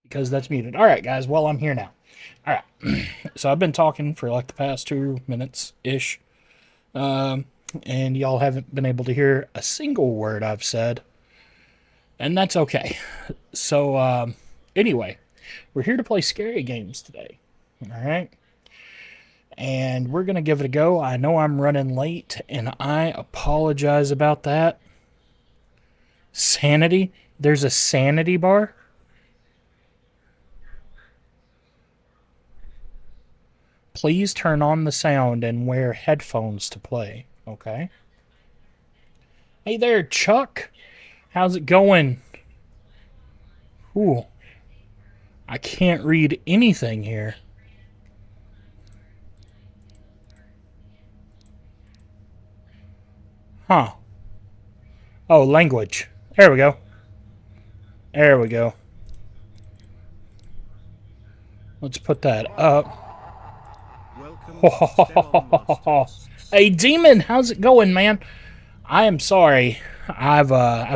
because that's muted. All right, guys. Well, I'm here now. All right. So I've been talking for like the past 2 minutes ish, and y'all haven't been able to hear a single word I've said, and that's okay. So anyway, we're here to play scary games today. All right. And we're going to give it a go. I know I'm running late, and I apologize about that. Sanity? There's a sanity bar? Please turn on the sound and wear headphones to play, okay? Hey there, Chuck. How's it going? Ooh. I can't read anything here. Huh. Oh, language. There we go. There we go. Let's put that up. Hey, Demon, how's it going, man? I am sorry. I've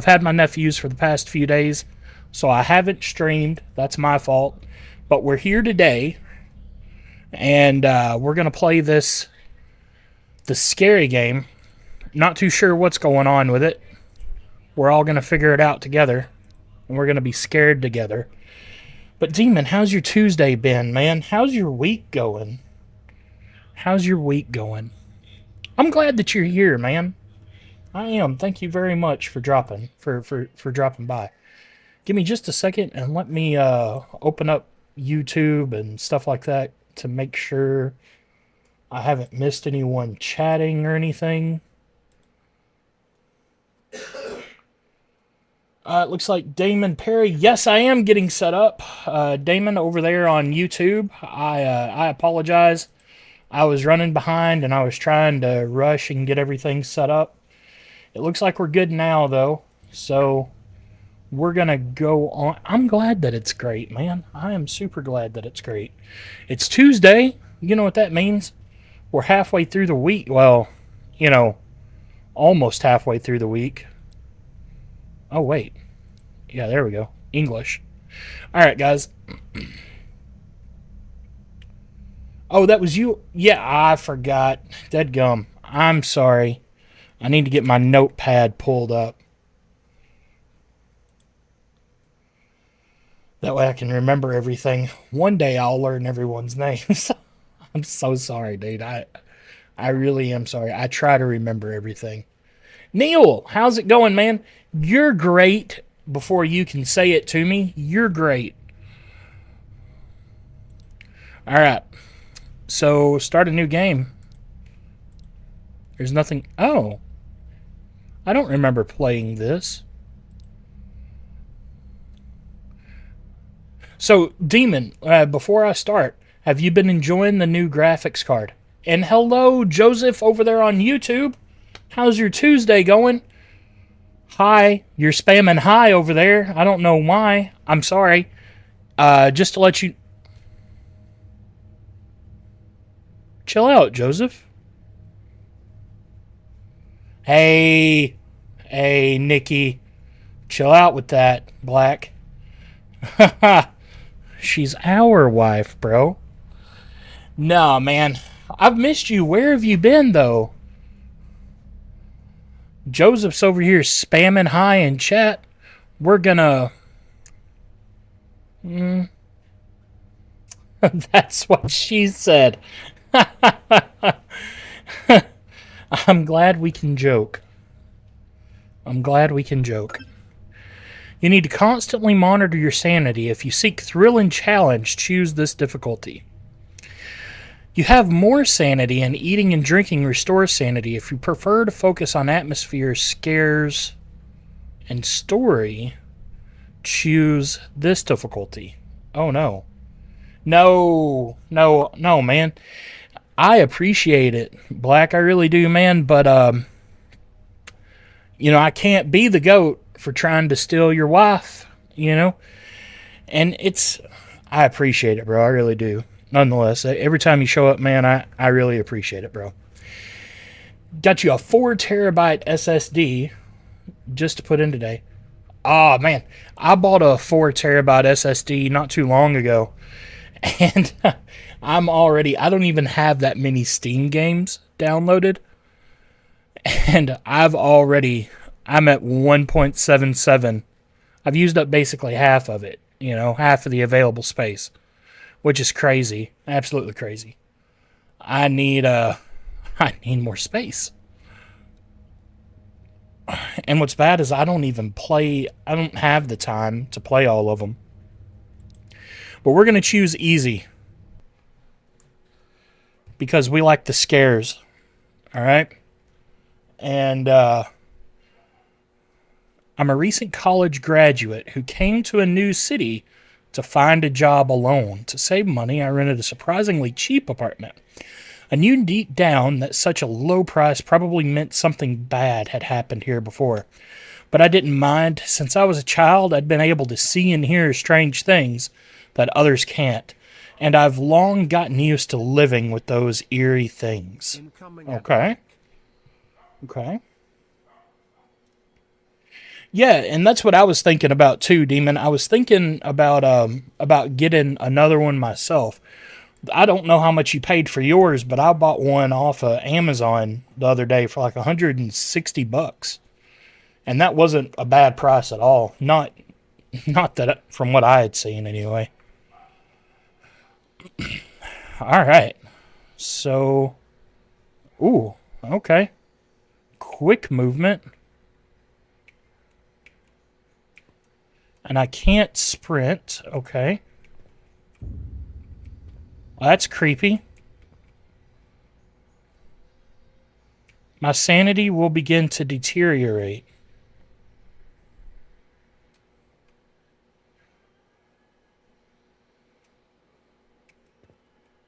had my nephews for the past few days, so I haven't streamed. That's my fault. But we're here today, and we're gonna play the scary game. Not too sure what's going on with it. We're all gonna figure it out together, and we're gonna be scared together. But Demon, how's your Tuesday been, man? How's your week going? How's your week going? I'm glad that you're here, man. I am. Thank you very much for dropping dropping by. Give me just a second and let me open up YouTube and stuff like that to make sure I haven't missed anyone chatting or anything. It looks like Damon Perry. Yes, I am getting set up. Damon over there on YouTube. I apologize. I was running behind and I was trying to rush and get everything set up. It looks like we're good now, though. So we're going to go on. I'm glad that it's great, man. I am super glad that it's great. It's Tuesday. You know what that means? We're halfway through the week. Well, almost halfway through the week. Oh, wait. Yeah, there we go. English. All right, guys. Oh, that was you? Yeah, I forgot. Dead gum. I'm sorry. I need to get my notepad pulled up. That way I can remember everything. One day I'll learn everyone's names. I'm so sorry, dude. I really am sorry. I try to remember everything. Neil, how's it going, man? You're great. Before you can say it to me, you're great. All right. So, start a new game. There's nothing... Oh. I don't remember playing this. So, Demon, before I start, have you been enjoying the new graphics card? And hello, Joseph, over there on YouTube. How's your Tuesday going? Hi. You're spamming hi over there. I don't know why. I'm sorry. Just to let you... Chill out, Joseph. Hey, Nikki. Chill out with that, Black. She's our wife, bro. Nah, man. I've missed you. Where have you been, though? Joseph's over here spamming hi in chat. We're gonna... That's what she said. I'm glad we can joke. I'm glad we can joke. You need to constantly monitor your sanity. If you seek thrill and challenge, choose this difficulty. You have more sanity, and eating and drinking restores sanity. If you prefer to focus on atmosphere, scares, and story, choose this difficulty. Oh no. No, man. I appreciate it, Black. I really do, man. But, I can't be the goat for trying to steal your wife, And I appreciate it, bro. I really do. Nonetheless, every time you show up, man, I really appreciate it, bro. Got you a 4 terabyte SSD just to put in today. Oh man, I bought a 4 terabyte SSD not too long ago, and I don't even have that many Steam games downloaded, and I'm at 1.77. I've used up basically half of it, half of the available space, which is crazy, absolutely crazy. I need I need more space. And what's bad is I don't have the time to play all of them. But we're going to choose easy because we like the scares. All right? And I'm a recent college graduate who came to a new city to find a job alone. To save money, I rented a surprisingly cheap apartment. I knew deep down that such a low price probably meant something bad had happened here before. But I didn't mind. Since I was a child, I'd been able to see and hear strange things that others can't. And I've long gotten used to living with those eerie things. Okay. Okay. Yeah, and that's what I was thinking about too, Demon. I was thinking about getting another one myself. I don't know how much you paid for yours, but I bought one off of Amazon the other day for like $160. And that wasn't a bad price at all. Not that from what I had seen anyway. All right. So, ooh, okay. Quick movement. And I can't sprint. Okay. Well, that's creepy. My sanity will begin to deteriorate.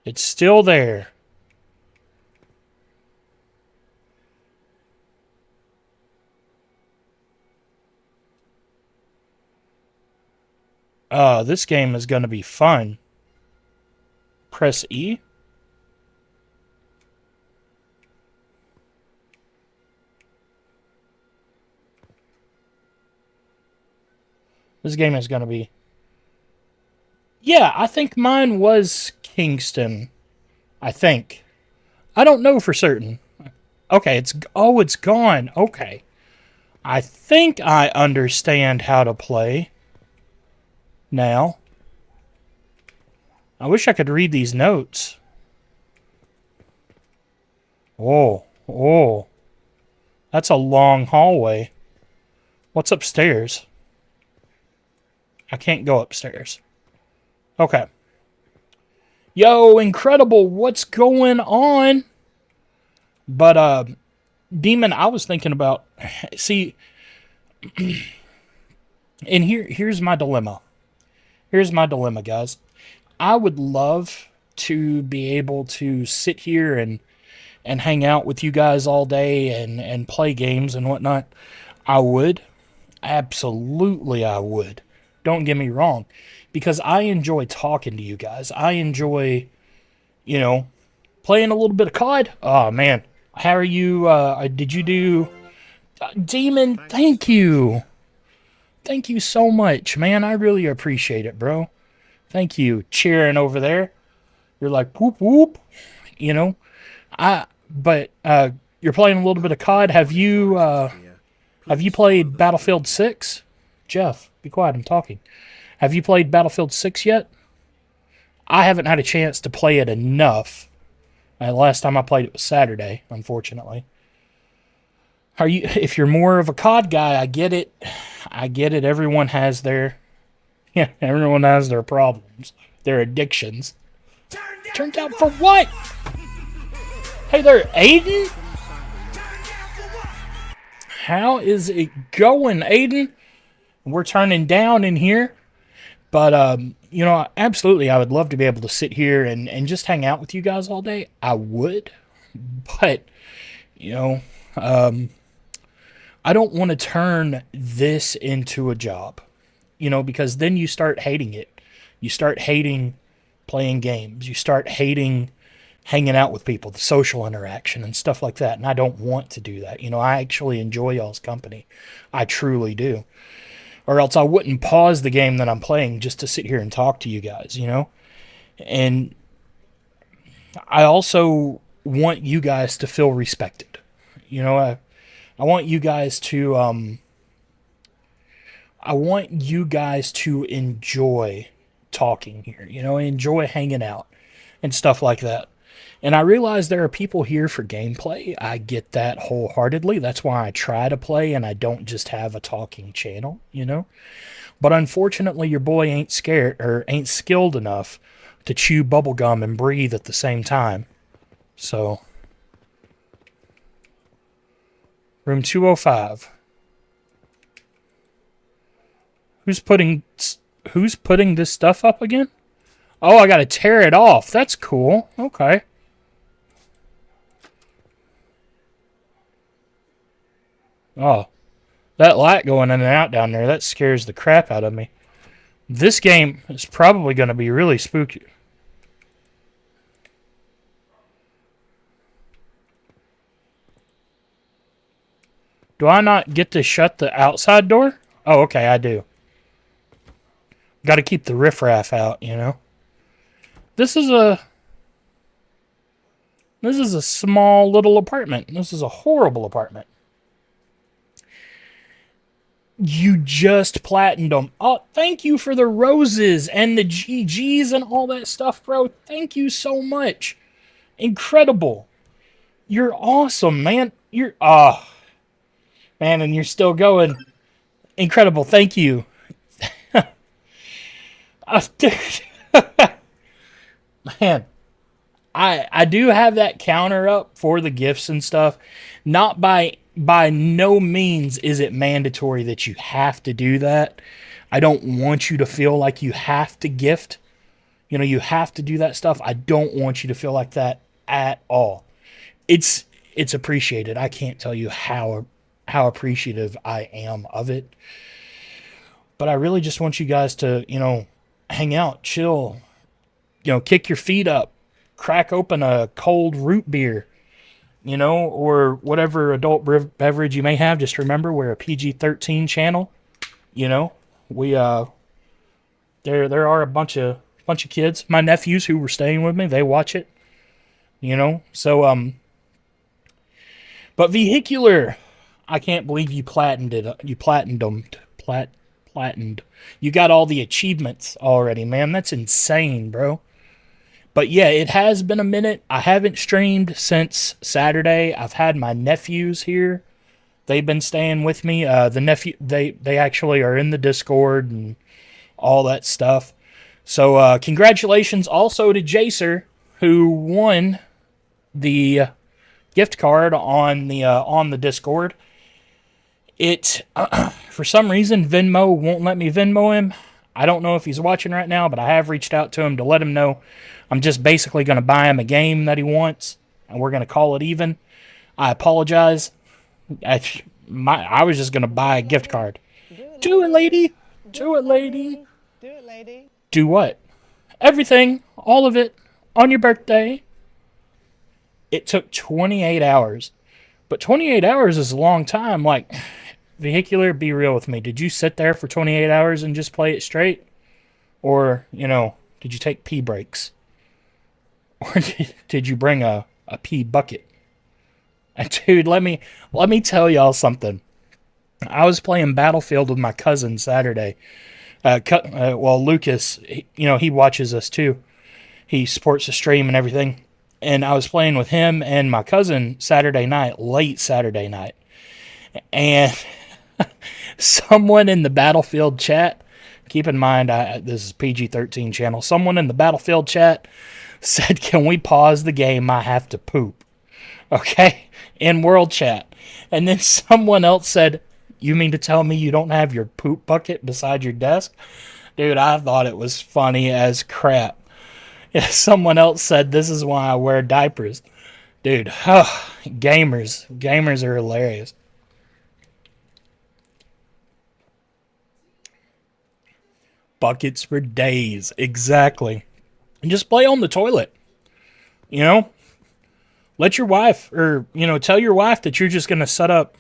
It's still there. This game is going to be fun. Press E. This game is going to be... Yeah, I think mine was Kingston. I think. I don't know for certain. Okay, it's gone. Okay. I think I understand how to play now. I wish I could read these notes. Oh. That's a long hallway. What's upstairs? I can't go upstairs. Okay. Yo, incredible. What's going on? But, Demon, I was thinking about... See... And here's my dilemma. Here's my dilemma, guys. I would love to be able to sit here and hang out with you guys all day and play games and whatnot. I would. Absolutely, I would. Don't get me wrong. Because I enjoy talking to you guys. I enjoy, playing a little bit of COD. Oh, man. How are you? Did you do... Demon, thank you. Thank you so much, man. I really appreciate it, bro. Thank you. Cheering over there. You're like, whoop, whoop. But you're playing a little bit of COD. Have you played Battlefield 6? Jeff, be quiet. I'm talking. Have you played Battlefield 6 yet? I haven't had a chance to play it enough. The last time I played it was Saturday, unfortunately. If you're more of a COD guy, I get it. Everyone has their problems, their addictions. Turned down for what? Hey there, Aiden? How is it going, Aiden? We're turning down in here. But, absolutely, I would love to be able to sit here and just hang out with you guys all day. I would. But, I don't want to turn this into a job, because then you start hating it. You start hating playing games. You start hating hanging out with people, the social interaction and stuff like that. And I don't want to do that. I actually enjoy y'all's company. I truly do. or else I wouldn't pause the game that I'm playing just to sit here and talk to you guys, And I also want you guys to feel respected. I want you guys to enjoy talking here, enjoy hanging out and stuff like that. And I realize there are people here for gameplay. I get that wholeheartedly. That's why I try to play and I don't just have a talking channel. But unfortunately, your boy ain't scared or ain't skilled enough to chew bubblegum and breathe at the same time. So, room 205. Who's putting this stuff up again? Oh, I gotta tear it off. That's cool. Okay. Oh, that light going in and out down there, that scares the crap out of me. This game is probably going to be really spooky. Do I not get to shut the outside door? Oh, okay, I do. Got to keep the riffraff out, This is a small little apartment. This is a horrible apartment. You just platinumed them. Oh, thank you for the roses and the GGs and all that stuff, bro. Thank you so much. Incredible. You're awesome, man. Man, and you're still going. Incredible. Thank you. Dude. Man, I do have that counter up for the gifts and stuff. Not by no means is it mandatory that you have to do that. I don't want you to feel like you have to gift. You have to do that stuff. I don't want you to feel like that at all. It's appreciated. I can't tell you how appreciative I am of it. But I really just want you guys to, hang out, chill, kick your feet up, crack open a cold root beer, or whatever adult beverage you may have. Just remember, we're a PG-13 channel. We there are a bunch of kids, my nephews who were staying with me. They watch it, So but Vehicular, I can't believe you platinumed it. You platinumed. You got all the achievements already, man. That's insane, bro. But yeah, it has been a minute. I haven't streamed since Saturday. I've had my nephews here. They've been staying with me. They actually are in the Discord and all that stuff. So congratulations also to Jacer, who won the gift card on the Discord. It for some reason Venmo won't let me Venmo him. I don't know if he's watching right now, but I have reached out to him to let him know I'm just basically going to buy him a game that he wants, and we're going to call it even. I apologize. I was just going to buy a gift card. Do it, lady. Do it, lady. Do it, lady. Do what? Everything. All of it. On your birthday. It took 28 hours. But 28 hours is a long time. Like, Vehicular, be real with me. Did you sit there for 28 hours and just play it straight? Or, did you take pee breaks? Or did you bring a pee bucket? And dude, let me tell y'all something. I was playing Battlefield with my cousin Saturday. Lucas, he watches us too. He supports the stream and everything. And I was playing with him and my cousin Saturday night, late Saturday night. And someone in the Battlefield chat, keep in mind, this is PG-13 channel, someone in the Battlefield chat said, "Can we pause the game? I have to poop." Okay? In world chat. And then someone else said, "You mean to tell me you don't have your poop bucket beside your desk?" Dude, I thought it was funny as crap. Yeah, someone else said, "This is why I wear diapers." Dude, gamers are hilarious. Buckets for days, exactly. And just play on the toilet. Let your wife, or tell your wife that you're just gonna set up,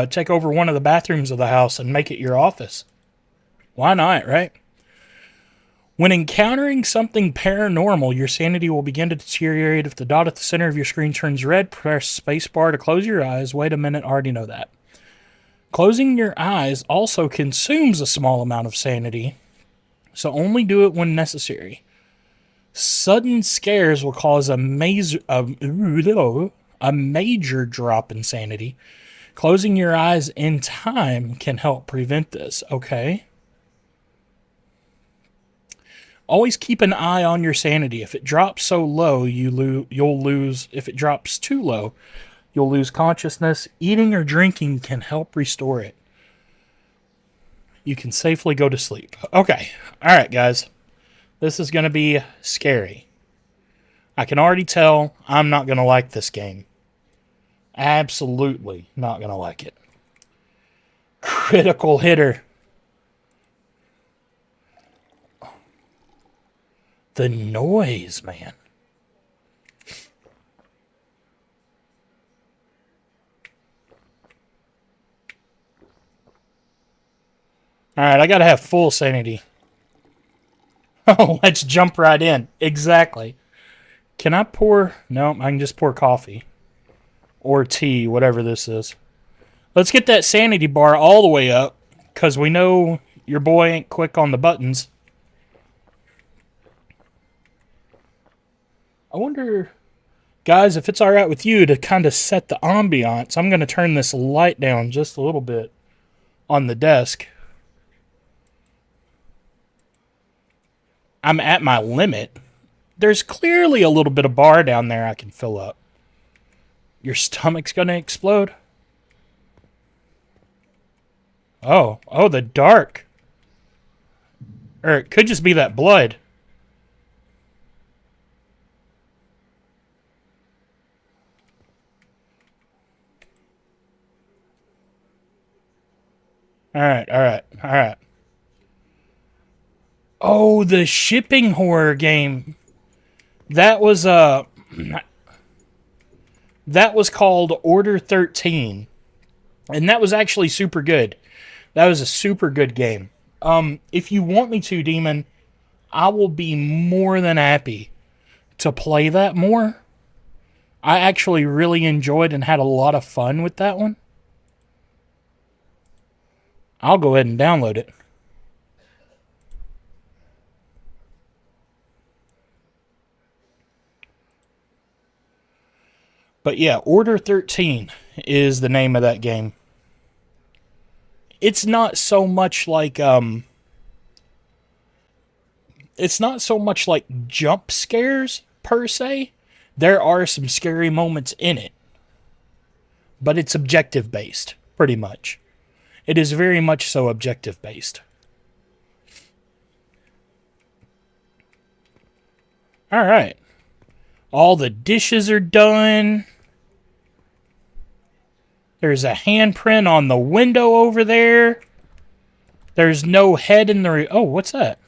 take over one of the bathrooms of the house and make it your office. Why not, right? When encountering something paranormal, your sanity will begin to deteriorate. If the dot at the center of your screen turns red, press spacebar to close your eyes. Wait a minute, already know that. Closing your eyes also consumes a small amount of sanity, so only do it when necessary. Sudden scares will cause a major drop in sanity. Closing your eyes in time can help prevent this, okay? Always keep an eye on your sanity. If it drops so low, you'll lose. If it drops too low, you'll lose consciousness. Eating or drinking can help restore it. You can safely go to sleep. Okay. All right, guys. This is going to be scary. I can already tell I'm not going to like this game. Absolutely not going to like it. Critical hitter. The noise, man. Alright, I gotta have full sanity. Oh, let's jump right in. Exactly. Can I pour... No, I can just pour coffee. Or tea, whatever this is. Let's get that sanity bar all the way up, because we know your boy ain't quick on the buttons. I wonder, guys, if it's alright with you to kind of set the ambiance. I'm going to turn this light down just a little bit on the desk. I'm at my limit. There's clearly a little bit of bar down there I can fill up. Your stomach's going to explode? Oh, the dark. Or it could just be that blood. Alright. Oh, the shipping horror game. That was called Order 13. And that was actually super good. That was a super good game. If you want me to, Demon, I will be more than happy to play that more. I actually really enjoyed and had a lot of fun with that one. I'll go ahead and download it. But yeah, Order 13 is the name of that game. It's not so much like jump scares per se. There are some scary moments in it. But it's objective based, pretty much. It is very much so objective based. Alright. All the dishes are done. There's a handprint on the window over there. There's no head in the... Oh, what's that?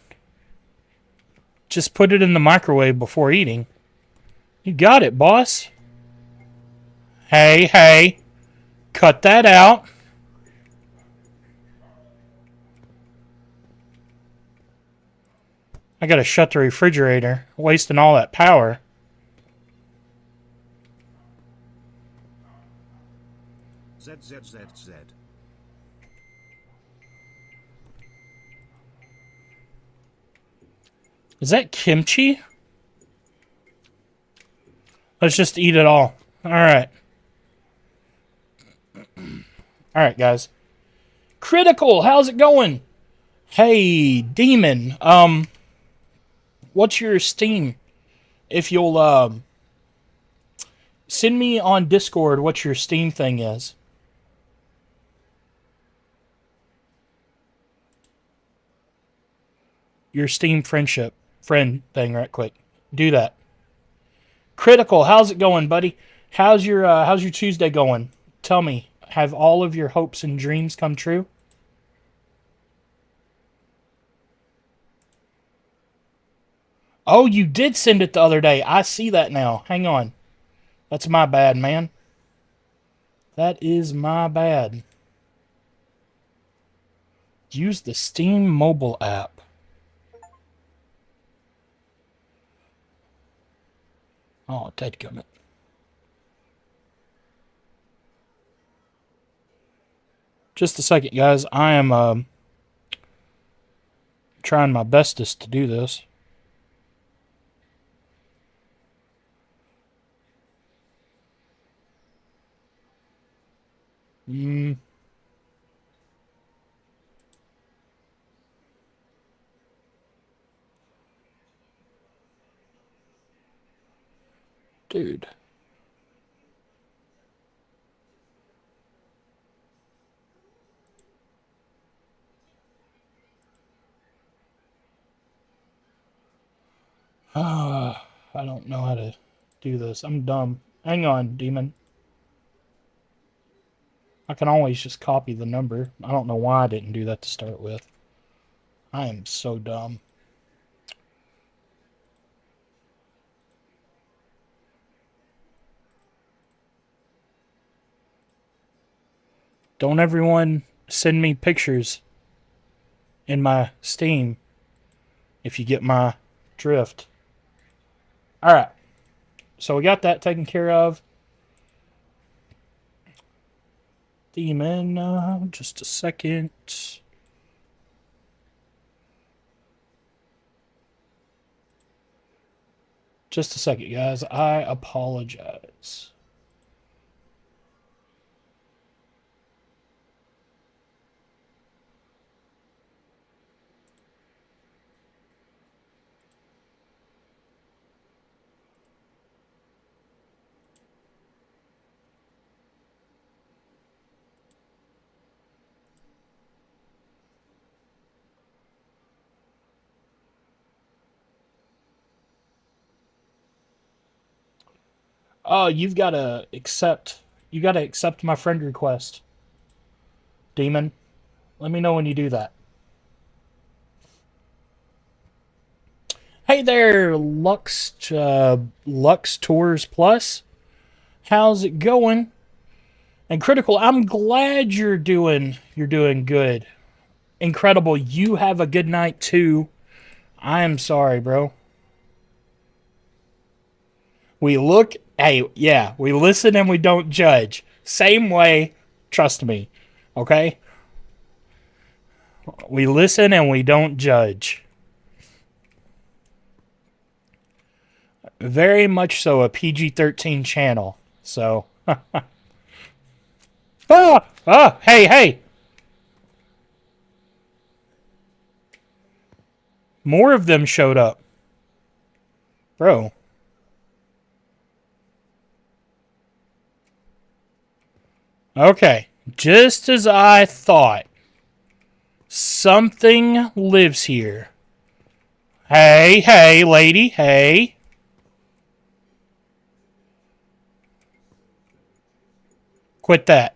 Just put it in the microwave before eating. You got it, boss. Hey. Cut that out. I gotta shut the refrigerator. Wasting all that power. ZZZZ. Is that kimchi? Let's just eat it all. Alright. Alright, guys. Critical, how's it going? Hey, Demon. What's your Steam? If you'll, send me on Discord what your Steam thing is. Your Steam friend thing right quick. Do that. Critical, how's it going, buddy? How's your Tuesday going? Tell me, have all of your hopes and dreams come true? Oh, you did send it the other day. I see that now. Hang on. That's my bad, man. That is my bad. Use the Steam mobile app. Oh, dadgummit. Just a second, guys. I am trying my bestest to do this. Dude. I don't know how to do this. I'm dumb. Hang on, demon. I can always just copy the number. I don't know why I didn't do that to start with. I am so dumb. Don't everyone send me pictures in my Steam if you get my drift. Alright. So we got that taken care of. Demon, just a second. Just a second, guys. I apologize. Oh, you've got to accept. You got to accept my friend request, Demon. Let me know when you do that. Hey there, Lux Tours Plus. How's it going? And Critical, I'm glad you're doing good. Incredible, you have a good night too. I am sorry, bro. We look, hey, yeah, we listen and we don't judge. Same way, trust me. Okay? We listen and we don't judge. Very much so a PG-13 channel. So, hey. More of them showed up. Bro. Okay. Just as I thought. Something lives here. Hey, lady, hey. Quit that.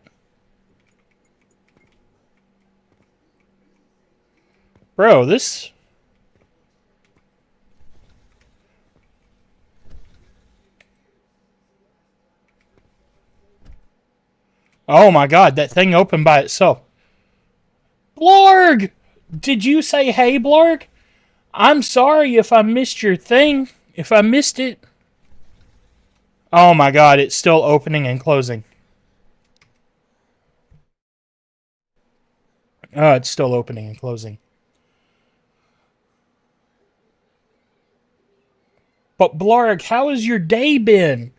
Bro, this... Oh my god, that thing opened by itself. Blarg! Did you say hey, Blarg? I'm sorry if I missed your thing. If I missed it. Oh my god, it's still opening and closing. Oh, it's still opening and closing. But Blarg, how has your day been?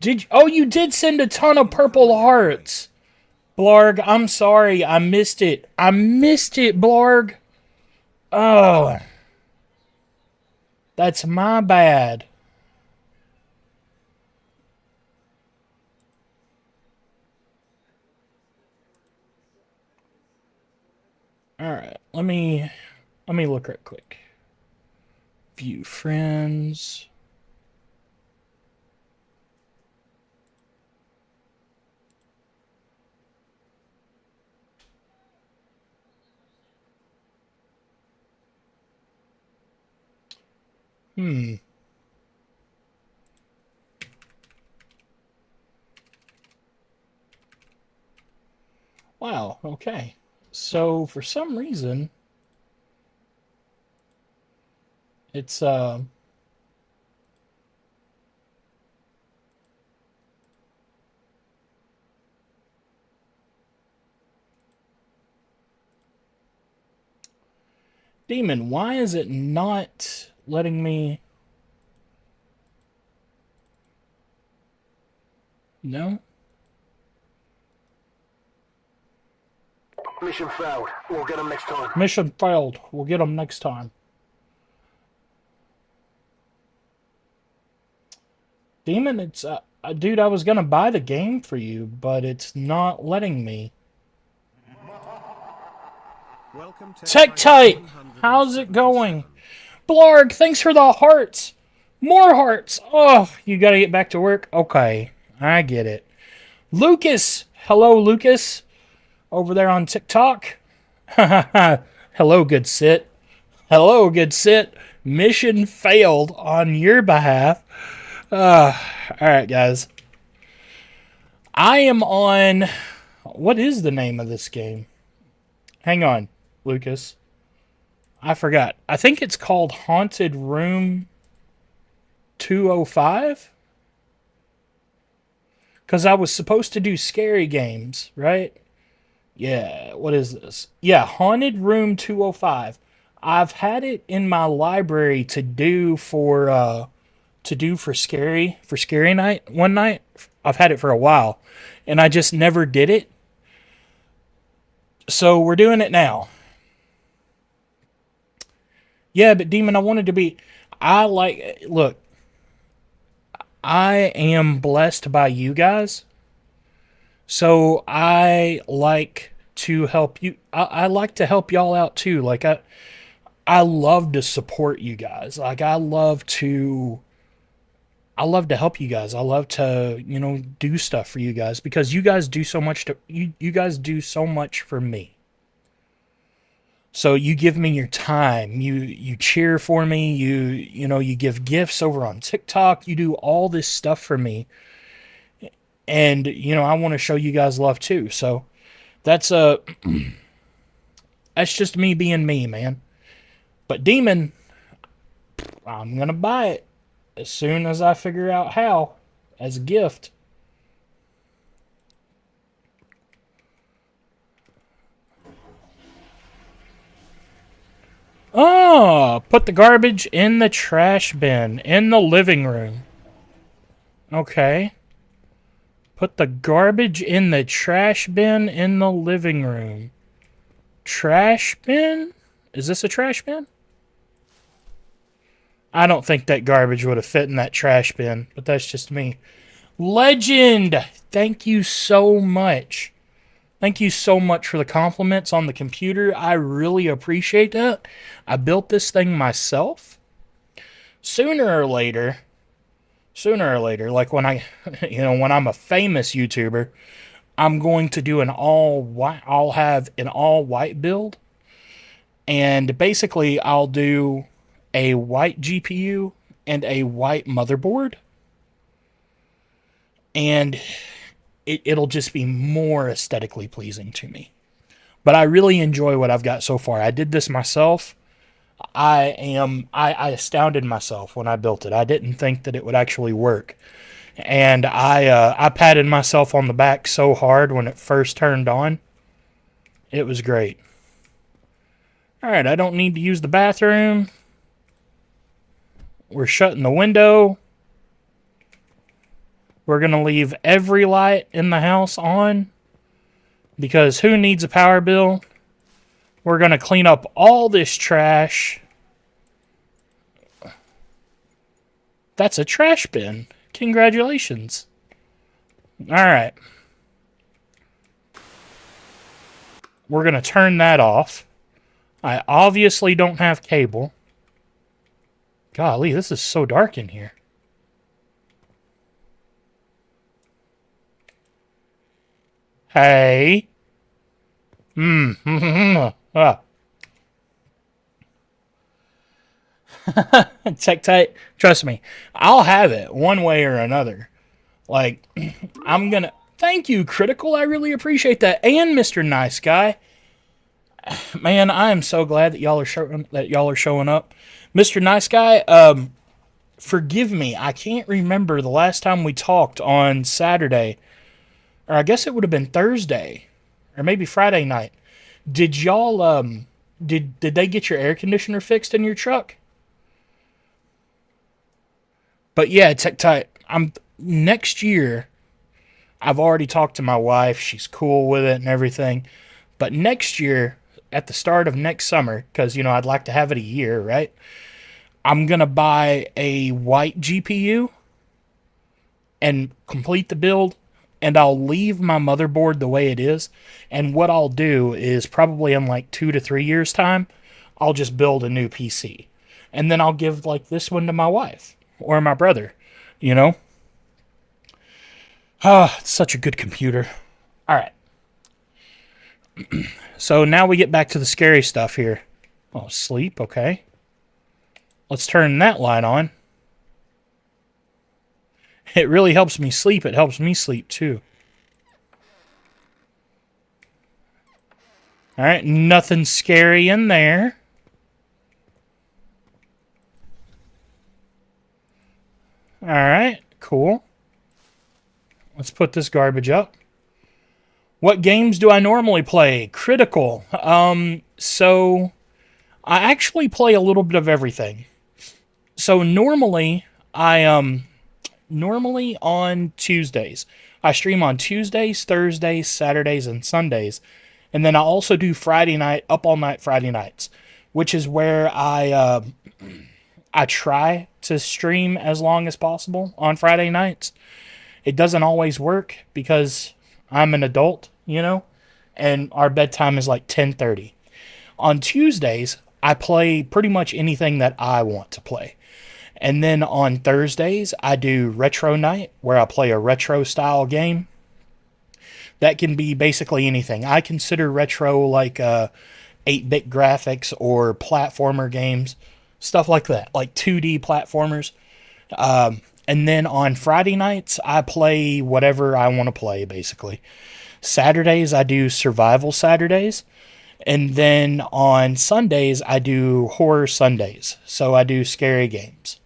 You did send a ton of purple hearts. Blarg, I'm sorry. I missed it. Blarg. Oh. That's my bad. Alright, let me look right quick. View friends. Wow, okay. So for some reason, it's Demon, why is it not letting me? No? Mission failed. We'll get them next time. Mission failed. We'll get them next time. Demon, it's dude, I was gonna buy the game for you, but it's not letting me. Tech Tight, how's it going? Blarg, thanks for the hearts. More hearts. Oh, you gotta get back to work? Okay, I get it. Lucas, hello, Lucas. Over there on TikTok. Hello, good sit. Hello, good sit. Mission failed on your behalf. Alright, guys. I am on... What is the name of this game? Hang on, Lucas. I forgot. I think it's called Haunted Room 205? Because I was supposed to do scary games, right? Yeah, what is this? Yeah, Haunted Room 205. I've had it in my library to do for scary night one night. I've had it for a while, and I just never did it. So we're doing it now. Yeah, but Demon, I wanted to be. Look, I am blessed by you guys. So I like to help you. I like to help y'all out too. Like I love to support you guys. Like I love to help you guys. I love to, do stuff for you guys because you guys do so much you guys do so much for me. So you give me your time. You cheer for me. You give gifts over on TikTok. You do all this stuff for me. And, I want to show you guys love too. So that's just me being me, man. But Demon, I'm going to buy it as soon as I figure out how as a gift. Oh, put the garbage in the trash bin in the living room. Okay. Put the garbage in the trash bin in the living room. Trash bin? Is this a trash bin? I don't think that garbage would have fit in that trash bin, but that's just me. Legend! Thank you so much. Thank you so much for the compliments on the computer. I really appreciate that. I built this thing myself. Sooner or later, like when when I'm a famous YouTuber, I'm going to do I'll have an all white build. And basically I'll do a white GPU and a white motherboard. And it'll just be more aesthetically pleasing to me. But I really enjoy what I've got so far. I did this myself. I astounded myself when I built it. I didn't think that it would actually work. And I patted myself on the back so hard when it first turned on. It was great. Alright, I don't need to use the bathroom. We're shutting the window. We're going to leave every light in the house on. Because who needs a power bill? We're going to clean up all this trash. That's a trash bin. Congratulations. Alright. We're going to turn that off. I obviously don't have cable. Golly, this is so dark in here. Hey. Tech Tight, trust me, I'll have it one way or another. Like, I'm gonna... Thank you, Critical. I really appreciate that. And Mr. Nice Guy. Man, I am so glad that y'all are showing up. Mr. Nice Guy, forgive me. I can't remember the last time we talked on Saturday, or I guess it would have been Thursday, or maybe Friday night. Did y'all did they get your air conditioner fixed in your truck? But yeah, I'm next year. I've already talked to my wife. She's cool with it and everything. But next year, at the start of next summer, because I'd like to have it a year, right? I'm gonna buy a white GPU and complete the build, and I'll leave my motherboard the way it is. And what I'll do is probably in like 2 to 3 years' time, I'll just build a new PC, and then I'll give like this one to my wife or my brother. You know, it's such a good computer. All right. So now we get back to the scary stuff here. Oh, sleep. Okay. Let's turn that light on. It really helps me sleep. It helps me sleep too. All right, nothing scary in there. All right, cool. Let's put this garbage up. What games do I normally play? Critical. So I actually play a little bit of everything. So normally on Tuesdays. I stream on Tuesdays, Thursdays, Saturdays, and Sundays. And then I also do Friday night, up all night Friday nights, which is where I try to stream as long as possible on Friday nights. It doesn't always work because I'm an adult, and our bedtime is like 10:30. On Tuesdays, I play pretty much anything that I want to play. And then on Thursdays, I do retro night where I play a retro style game. That can be basically anything. I consider retro like 8-bit graphics or platformer games, stuff like that, like 2D platformers. And then on Friday nights, I play whatever I want to play, basically. Saturdays, I do survival Saturdays. And then on Sundays, I do horror Sundays. So I do scary games.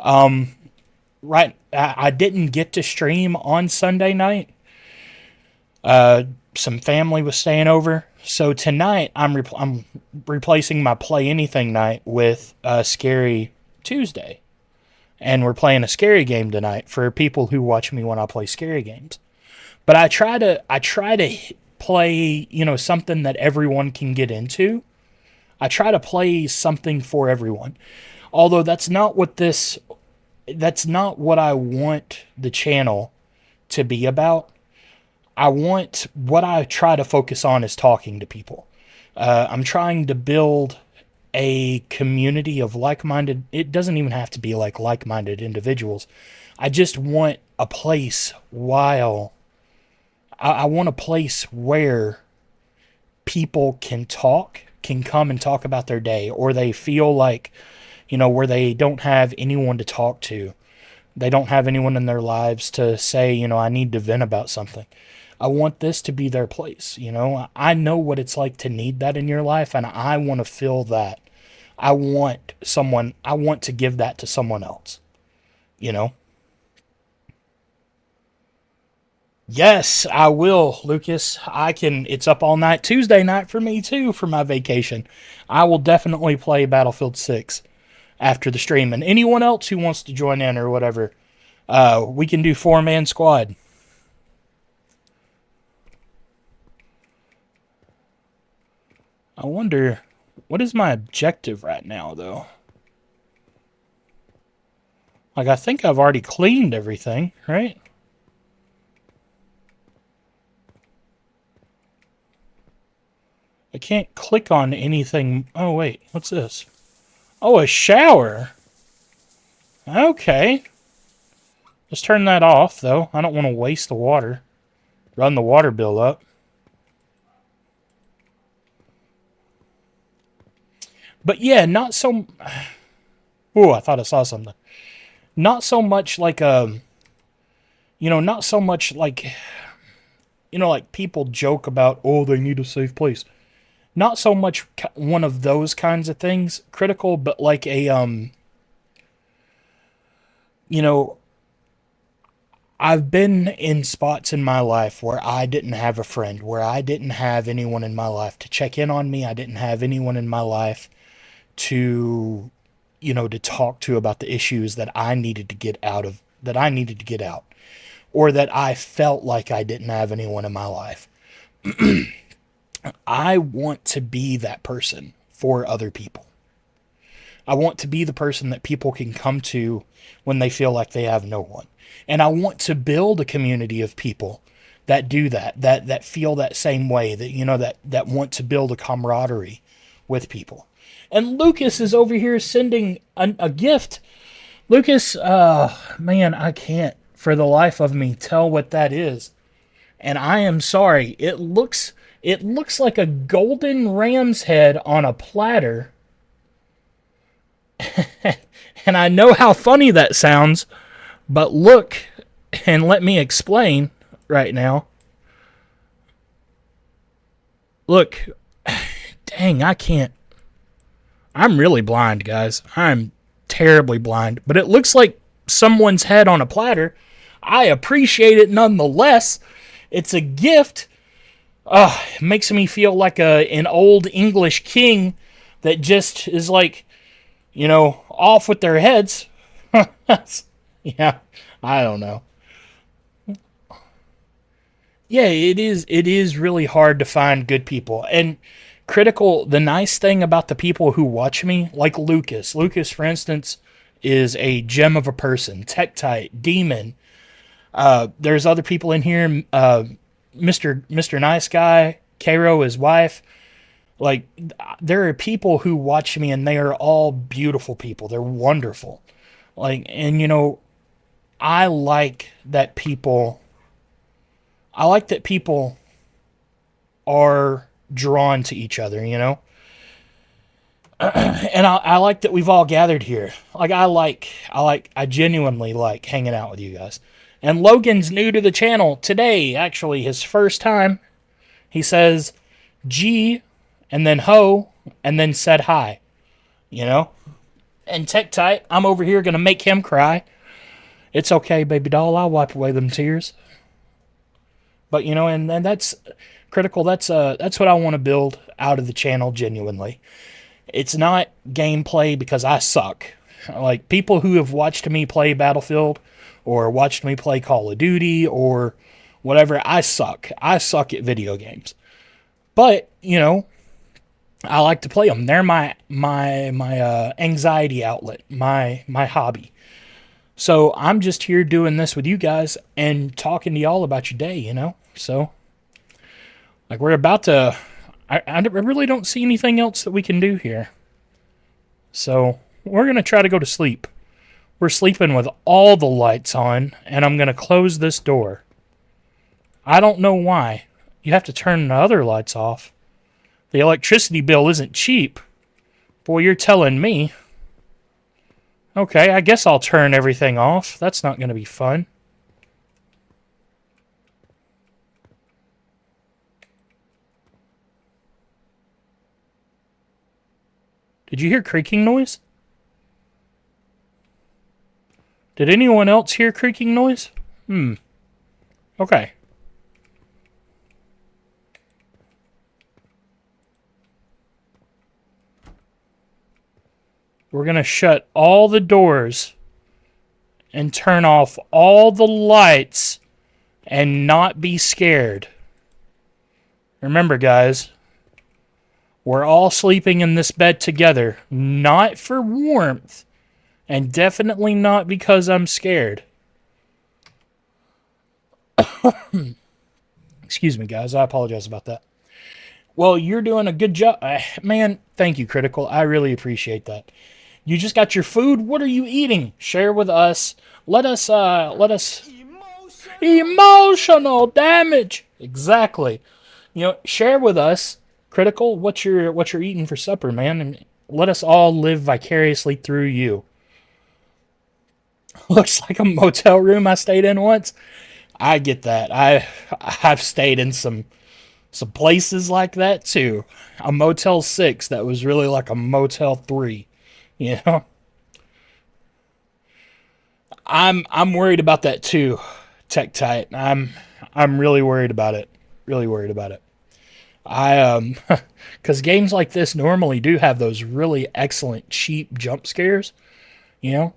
Right, I didn't get to stream on Sunday night. Some family was staying over. So tonight, I'm replacing my Play Anything night with Scary Tuesday. And we're playing a scary game tonight for people who watch me when I play scary games. But I try to play, something that everyone can get into. I try to play something for everyone. Although that's not what I want the channel to be about. What I try to focus on is talking to people. I'm trying to build a community of like-minded. It doesn't even have to be like like-minded individuals. I just want a place I want a place where people can come and talk about their day, or they feel like, where they don't have anyone to talk to. They don't have anyone in their lives to say, I need to vent about something. I want this to be their place. I know what it's like to need that in your life, and I want to feel that. I want to give that to someone else. Yes, I will, Lucas. It's up all night Tuesday night for me too for my vacation. I will definitely play Battlefield 6 after the stream. And anyone else who wants to join in or whatever, we can do 4-man squad. I wonder, what is my objective right now, though? Like, I think I've already cleaned everything, right? I can't click on anything. Oh, wait, what's this? Oh, a shower. Okay. Let's turn that off, though. I don't want to waste the water. Run the water bill up. But yeah, not so... Ooh, I thought I saw something. Not so much like not so much like... like people joke about, oh, they need a safe place. not so much one of those kinds of things, critical, but like a, you know, I've been in spots in my life where I didn't have a friend, where I didn't have anyone in my life to check in on me. I didn't have anyone in my life to, to talk to about the issues that I needed to get out of, that I needed to get out, or that I felt like I didn't have anyone in my life. I want to be that person for other people. I want to be the person that people can come to when they feel like they have no one. And I want to build a community of people that do that feel that same way, that want to build a camaraderie with people. And Lucas is over here sending a gift. Lucas, man, I can't for the life of me tell what that is. And I am sorry. It looks like a golden ram's head on a platter. And I know how funny that sounds, but look and let me explain right now. Look, dang, I can't. I'm really blind, guys. I'm terribly blind, but it looks like someone's head on a platter. I appreciate it nonetheless. It's a gift. It makes me feel like an old English king that just is like, off with their heads. Yeah, I don't know. Yeah, it is really hard to find good people. And critical, the nice thing about the people who watch me, like Lucas, for instance, is a gem of a person. Tektite, Demon. There's other people in here. Mr. Nice Guy, Cairo, his wife. Like, there are people who watch me, and they are all beautiful people. They're wonderful. Like, and I like that people are drawn to each other, and I like that we've all gathered here. Like, I genuinely like hanging out with you guys. And Logan's new to the channel today, actually, his first time. He says G and then ho and then said hi, And Tektite, I'm over here going to make him cry. It's okay, baby doll. I'll wipe away them tears. But, and that's critical. That's what I want to build out of the channel, genuinely. It's not gameplay because I suck. Like, people who have watched me play Battlefield or watched me play Call of Duty or whatever, I suck. I suck at video games. But, I like to play them. They're my anxiety outlet, my hobby. So I'm just here doing this with you guys and talking to y'all about your day, So, like, we're about to... I really don't see anything else that we can do here. So, we're going to try to go to sleep. We're sleeping with all the lights on, and I'm going to close this door. I don't know why. You have to turn the other lights off. The electricity bill isn't cheap. Boy, you're telling me. Okay, I guess I'll turn everything off. That's not going to be fun. Did you hear creaking noise? Did anyone else hear creaking noise? Okay. We're going to shut all the doors and turn off all the lights and not be scared. Remember, guys, we're all sleeping in this bed together, not for warmth, and definitely not because I'm scared. Excuse me, guys. I apologize about that. Well, you're doing a good job. Man, thank you, Critical. I really appreciate that. You just got your food? What are you eating? Share with us. Let us emotional damage. Exactly. Share with us, Critical, what you're eating for supper, man, and let us all live vicariously through you. Looks like a motel room I stayed in once. I get that. I've stayed in some some places like that too. A Motel 6 that was really like a Motel 3, you know? I'm worried about that too, Tech Tight. I'm really worried about it. Really worried about it. Cuz games like this normally do have those really excellent cheap jump scares, you know?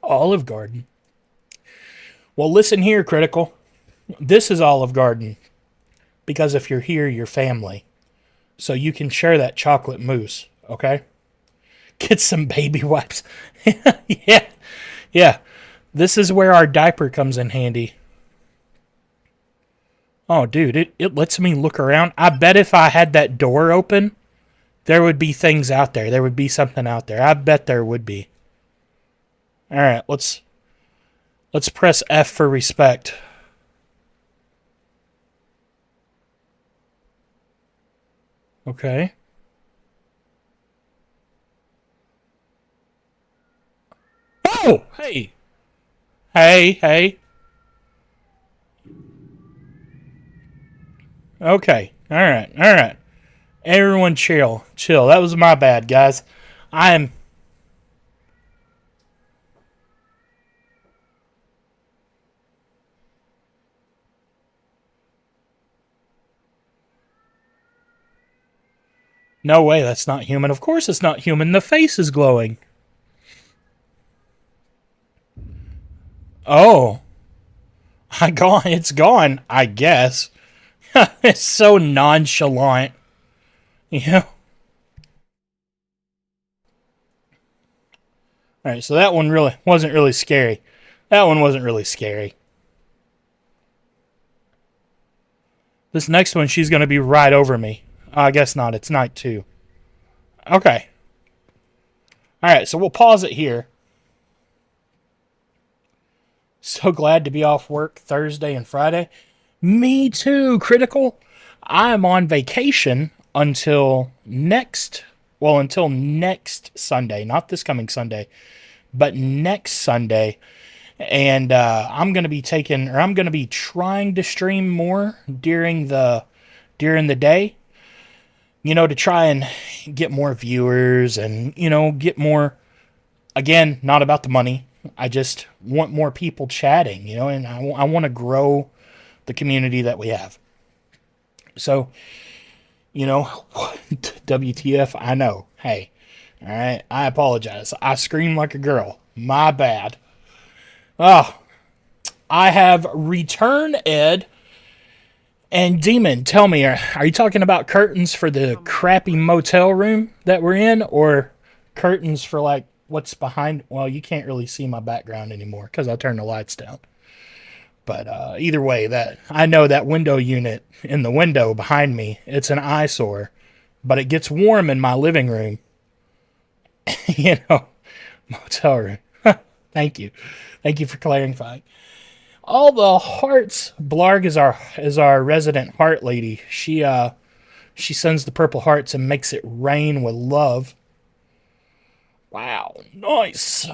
Olive Garden. Well, listen here, Critical. This is Olive Garden because if you're here, you're family. So you can share that chocolate mousse, okay? Get some baby wipes. Yeah, yeah. This is where our diaper comes in handy. Oh, dude, it lets me look around. I bet if I had that door open, there would be things out there. There would be something out there. I bet there would be. All right, let's press F for respect. Okay. Oh, hey. Hey. Okay. All right. Everyone chill. That was my bad, guys. I'm No way, that's not human. Of course it's not human. The face is glowing. Oh. It's gone, I guess. It's so nonchalant. Yeah. Alright, so that one really wasn't really scary. That one wasn't really scary. This next one, she's going to be right over me. I guess not. It's night 2. Okay. Alright, so we'll pause it here. So glad to be off work Thursday and Friday. Me too, Critical. I'm on vacation until next Sunday. Not this coming Sunday, but next Sunday. And I'm going to be trying to stream more during the day, to try and get more viewers and, get more, again, not about the money. I just want more people chatting, and I want to grow the community that we have. So, WTF, I know. Hey, all right, I apologize. I scream like a girl. My bad. Oh, I have Return Ed and Demon. Tell me, are you talking about curtains for the crappy motel room that we're in, or curtains for like what's behind? Well, you can't really see my background anymore because I turned the lights down. But either way, that I know that window unit in the window behind me, it's an eyesore, but it gets warm in my living room. Motel room. Thank you for clarifying. All the hearts. Blarg is our resident heart lady. She sends the purple hearts and makes it rain with love. Wow, nice.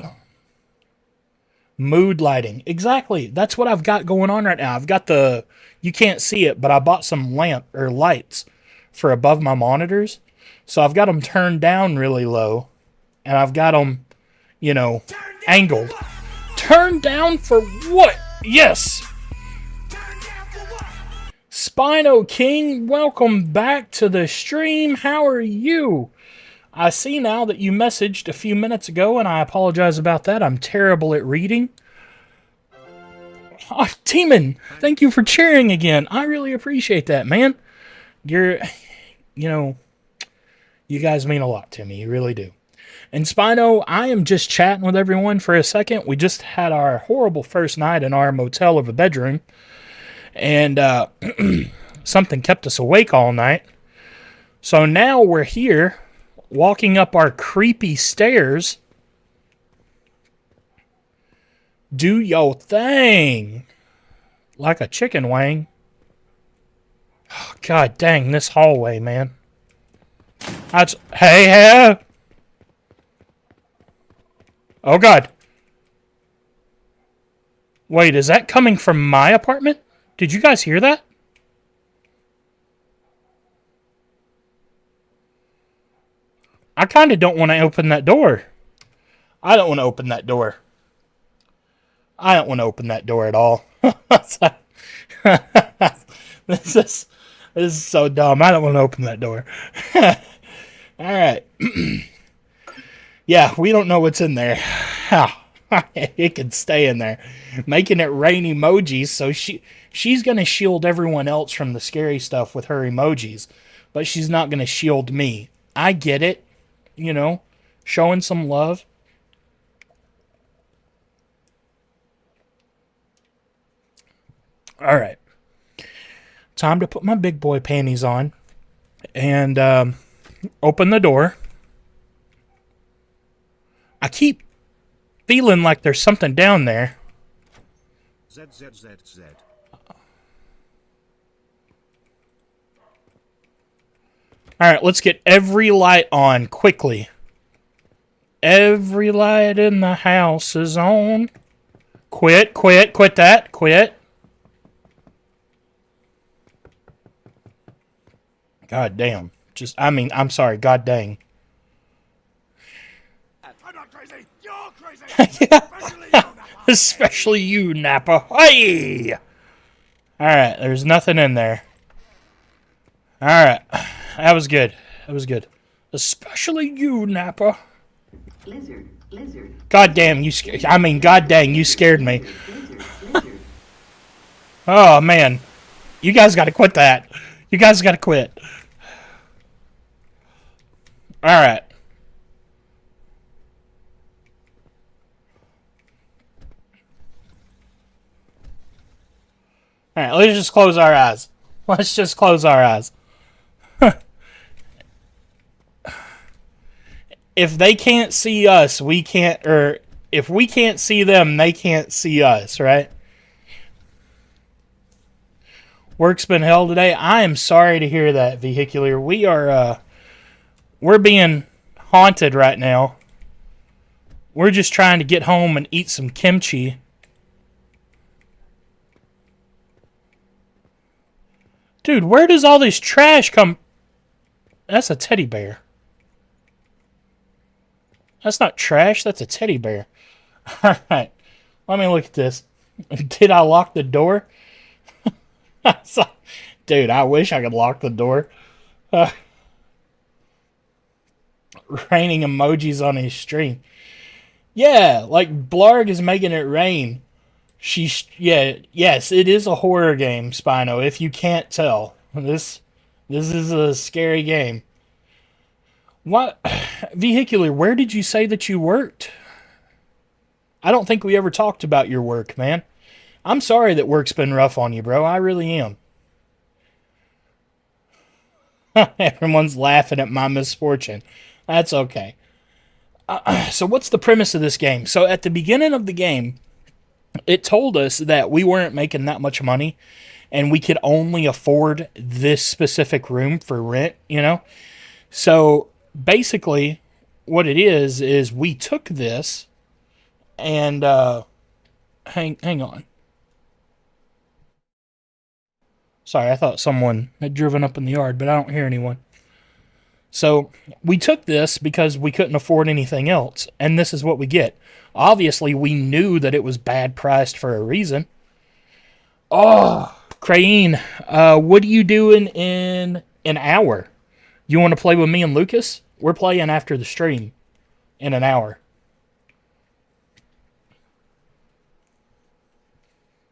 Mood lighting. Exactly. That's what I've got going on right now. I've got you can't see it, but I bought some lights for above my monitors. So I've got them turned down really low, and I've got them, angled. Turned down for what? Yes. Spino King, welcome back to the stream. How are you? I see now that you messaged a few minutes ago, and I apologize about that. I'm terrible at reading. Oh, Demon, thank you for cheering again. I really appreciate that, man. You guys mean a lot to me. You really do. And Spino, I am just chatting with everyone for a second. We just had our horrible first night in our motel of a bedroom, and something kept us awake all night. So now we're here, walking up our creepy stairs. Do yo thing. Like a chicken wing. Oh, God dang, this hallway, man. Hey. Oh, God. Wait, is that coming from my apartment? Did you guys hear that? I kind of don't want to open that door. I don't want to open that door. I don't want to open that door at all. This is so dumb. I don't want to open that door. All right. Yeah, we don't know what's in there. It could stay in there. Making it rain emojis, so she's going to shield everyone else from the scary stuff with her emojis, but she's not going to shield me. I get it. You know, showing some love. All right. Time to put my big boy panties on and open the door. I keep feeling like there's something down there. Z. All right, let's get every light on quickly. Every light in the house is on. Quit that. Quit. God damn. I'm sorry. God dang. I'm not crazy. You're crazy. Especially you, Napa. Hey! Alright, there's nothing in there. Alright. That was good. Especially you, Napa. Lizard. God damn, god dang, you scared me. Oh, man. You guys gotta quit that. You guys gotta quit. Alright. Alright, let's just close our eyes. If they can't see us, we can't, or if we can't see them, they can't see us, right? Work's been hell today. I am sorry to hear that, Vehicular. We're being haunted right now. We're just trying to get home and eat some kimchi. Dude, where does all this trash come? That's a teddy bear. That's not trash, that's a teddy bear. Alright, let me look at this. Did I lock the door? Dude, I wish I could lock the door. Raining emojis on his stream. Yeah, like Blarg is making it rain. Yes, it is a horror game, Spino, if you can't tell. This is a scary game. What? Vehicular, where did you say that you worked? I don't think we ever talked about your work, man. I'm sorry that work's been rough on you, bro. I really am. Everyone's laughing at my misfortune. That's okay. So what's the premise of this game? So at the beginning of the game, it told us that we weren't making that much money and we could only afford this specific room for rent, you know? So basically what it is we took this and hang on. Sorry, I thought someone had driven up in the yard, but I don't hear anyone. So we took this because we couldn't afford anything else, and this is what we get. Obviously, we knew that it was bad priced for a reason. Oh, Crane, what are you doing in an hour? You want to play with me and Lucas? We're playing after the stream in an hour.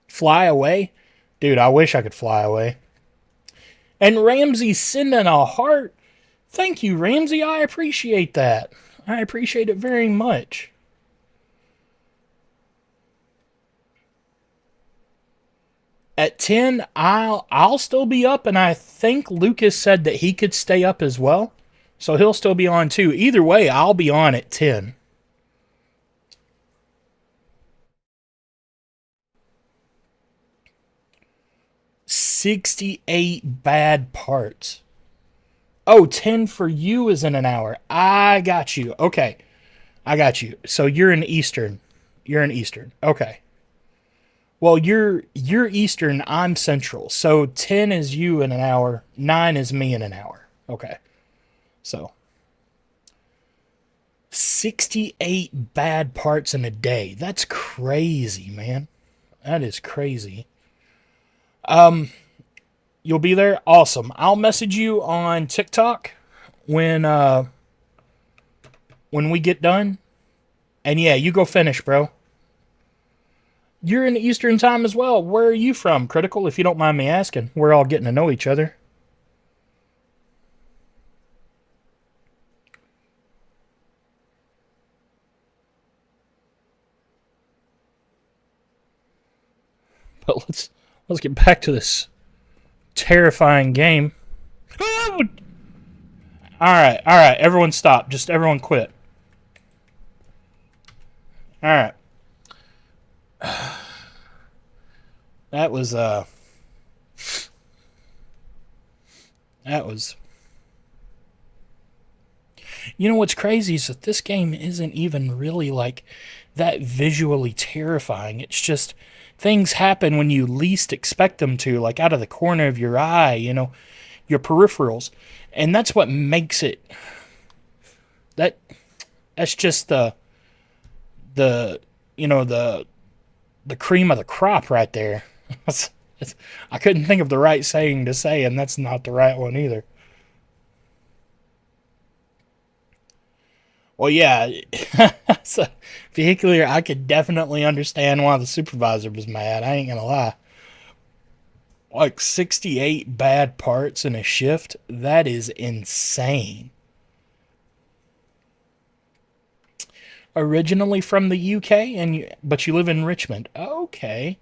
Fly away? Dude, I wish I could fly away. And Ramsey's sending a heart. Thank you, Ramsey. I appreciate that. I appreciate it very much. At 10, I'll still be up, and I think Lucas said that he could stay up as well. So he'll still be on too. Either way, I'll be on at 10. $68 bad parts. Oh, 10 for you is in an hour. I got you. Okay. I got you. So you're in Eastern. Okay. Well, you're Eastern, I'm Central. So 10 is you in an hour, 9 is me in an hour. Okay. So 68 bad parts in a day. That's crazy, man. That is crazy. You'll be there? Awesome. I'll message you on TikTok when we get done. And yeah, you go finish, bro. You're in Eastern time as well. Where are you from, Critical, if you don't mind me asking? We're all getting to know each other. But let's get back to this terrifying game. Alright, everyone stop. Just everyone quit. Alright. That was you know what's crazy is that this game isn't even really like that visually terrifying. It's just things happen when you least expect them to, like out of the corner of your eye, your peripherals. And that's what makes it that's just the the cream of the crop right there. I couldn't think of the right saying to say, and that's not the right one either. Well, yeah, so vehicular, I could definitely understand why the supervisor was mad. I ain't gonna lie. Like 68 bad parts in a shift, that is insane. Originally from the UK, but you live in Richmond. Okay.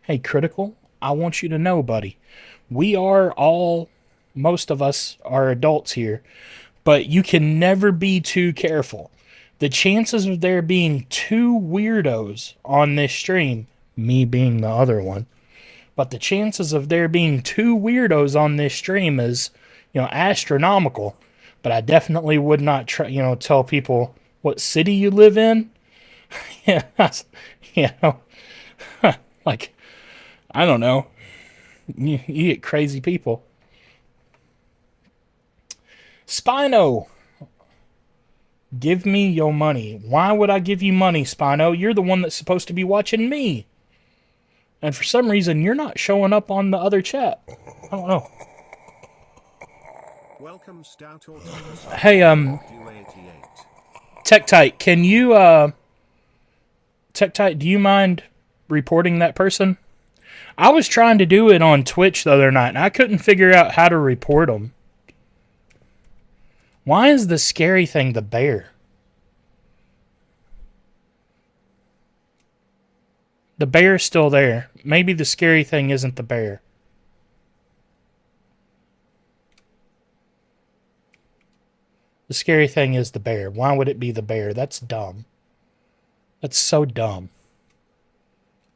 Hey, Critical, I want you to know, buddy, most of us are adults here, but you can never be too careful. The chances of there being two weirdos on this stream, me being the other one, but the chances of there being two weirdos on this stream is, astronomical. But I definitely would not tell people what city you live in. Yeah, like, I don't know. You get crazy people. Spino, give me your money. Why would I give you money, Spino? You're the one that's supposed to be watching me. And for some reason, you're not showing up on the other chat. I don't know. Welcome, Stout Autonomous. Hey, TechTite, TechTite, do you mind reporting that person? I was trying to do it on Twitch the other night, and I couldn't figure out how to report them. Why is the scary thing the bear? The bear's still there. Maybe the scary thing isn't the bear. The scary thing is the bear. Why would it be the bear? That's dumb. That's so dumb.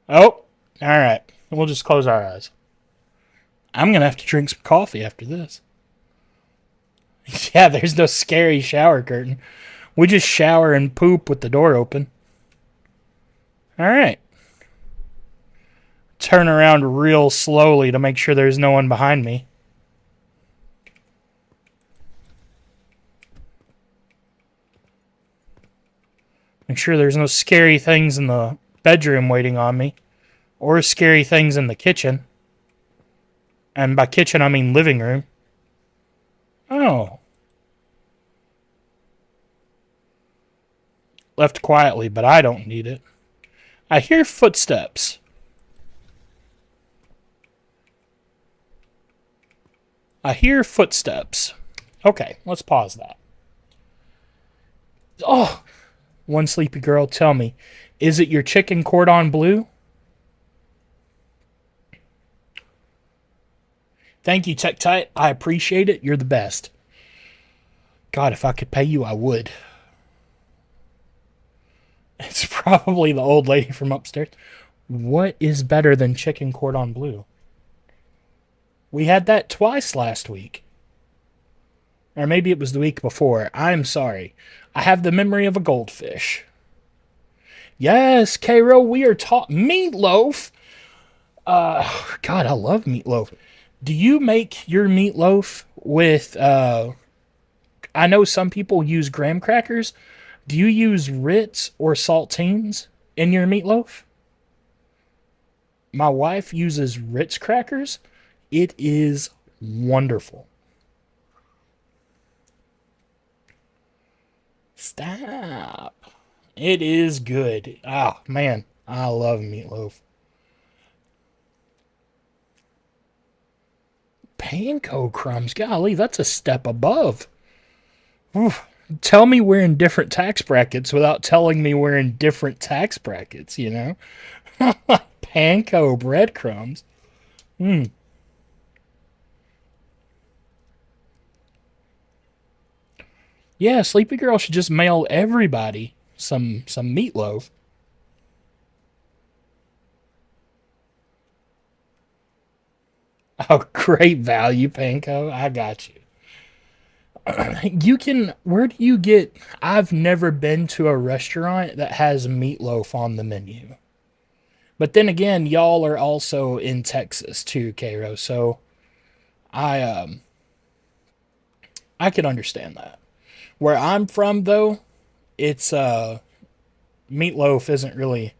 Oh, alright. We'll just close our eyes. I'm going to have to drink some coffee after this. Yeah, there's no scary shower curtain. We just shower and poop with the door open. Alright. Turn around real slowly to make sure there's no one behind me. Make sure there's no scary things in the bedroom waiting on me. Or scary things in the kitchen. And by kitchen, I mean living room. Oh. Left quietly, but I don't need it. I hear footsteps. I hear footsteps. Okay, let's pause that. Oh! One sleepy girl, tell me, is it your chicken cordon bleu? Thank you, TechTite. I appreciate it. You're the best. God, if I could pay you, I would. It's probably the old lady from upstairs. What is better than chicken cordon bleu? We had that twice last week. Or maybe it was the week before. I'm sorry. I have the memory of a goldfish. Yes, Cairo, we are taught meatloaf. God, I love meatloaf. Do you make your meatloaf with, I know some people use graham crackers. Do you use Ritz or saltines in your meatloaf? My wife uses Ritz crackers. It is wonderful. Stop. It is good. Oh, man. I love meatloaf. Panko crumbs. Golly, that's a step above. Oof. Tell me we're in different tax brackets without telling me we're in different tax brackets, you know? Panko breadcrumbs. Yeah, Sleepy Girl should just mail everybody some meatloaf. Oh, great value, Panko. I got you. You can. Where do you get? I've never been to a restaurant that has meatloaf on the menu. But then again, y'all are also in Texas too, Cairo. So I I can understand that. Where I'm from, though, it's meatloaf isn't really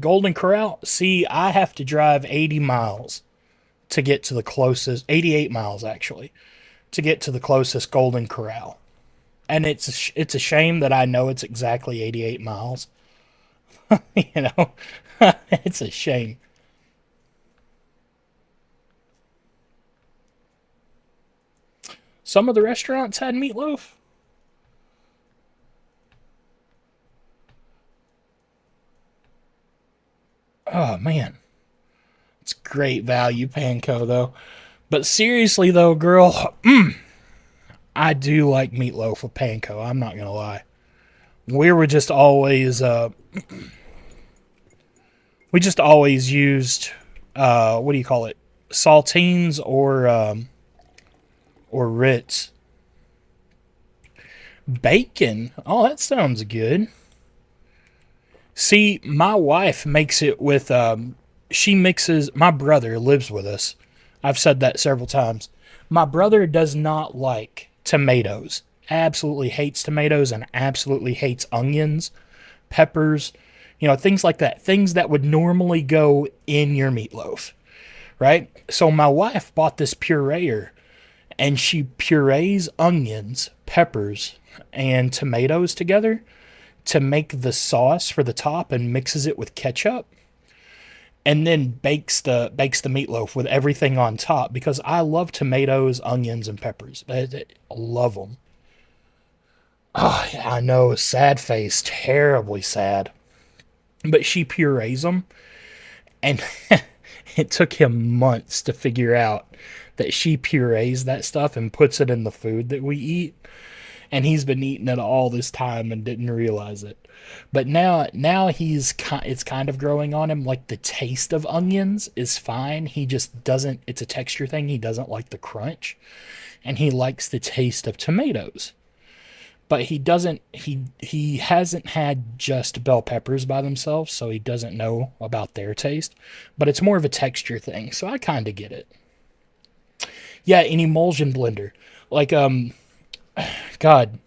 Golden Corral. See, I have to drive 80 miles to get to the closest, 88 miles actually, to get to the closest Golden Corral. And it's a shame that I know it's exactly 88 miles. You know, it's a shame. Some of the restaurants had meatloaf. Oh man, it's great value, Panko though. But seriously though, girl, I do like meatloaf with Panko. I'm not gonna lie. We were just always we just always used what do you call it? Saltines or Ritz. Bacon. Oh, that sounds good. See, my wife makes it with she mixes my brother lives with us. I've said that several times. My brother does not like tomatoes. Absolutely hates tomatoes and absolutely hates onions, peppers, things like that. Things that would normally go in your meatloaf, right? So my wife bought this pureer and she purees onions, peppers, and tomatoes together to make the sauce for the top and mixes it with ketchup and then bakes the meatloaf with everything on top because I love tomatoes, onions, and peppers. I love them. Oh, I know, sad face, terribly sad. But she purees them, and it took him months to figure out that she purees that stuff and puts it in the food that we eat. And he's been eating it all this time and didn't realize it. But now it's kind of growing on him. Like the taste of onions is fine. He just doesn't. It's a texture thing. He doesn't like the crunch, and he likes the taste of tomatoes. But he doesn't. He hasn't had just bell peppers by themselves, so he doesn't know about their taste. But it's more of a texture thing, so I kind of get it. Yeah, an emulsion blender, like God.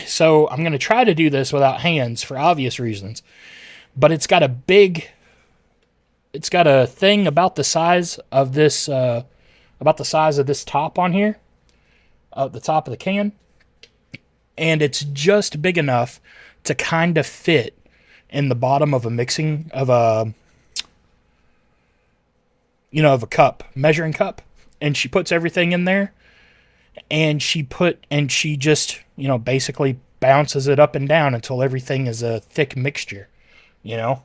So I'm going to try to do this without hands for obvious reasons. But it's got a thing about the size of this top on here, the top of the can. And it's just big enough to kind of fit in the bottom of of a cup, measuring cup. And she puts everything in there. And she just, basically bounces it up and down until everything is a thick mixture, you know?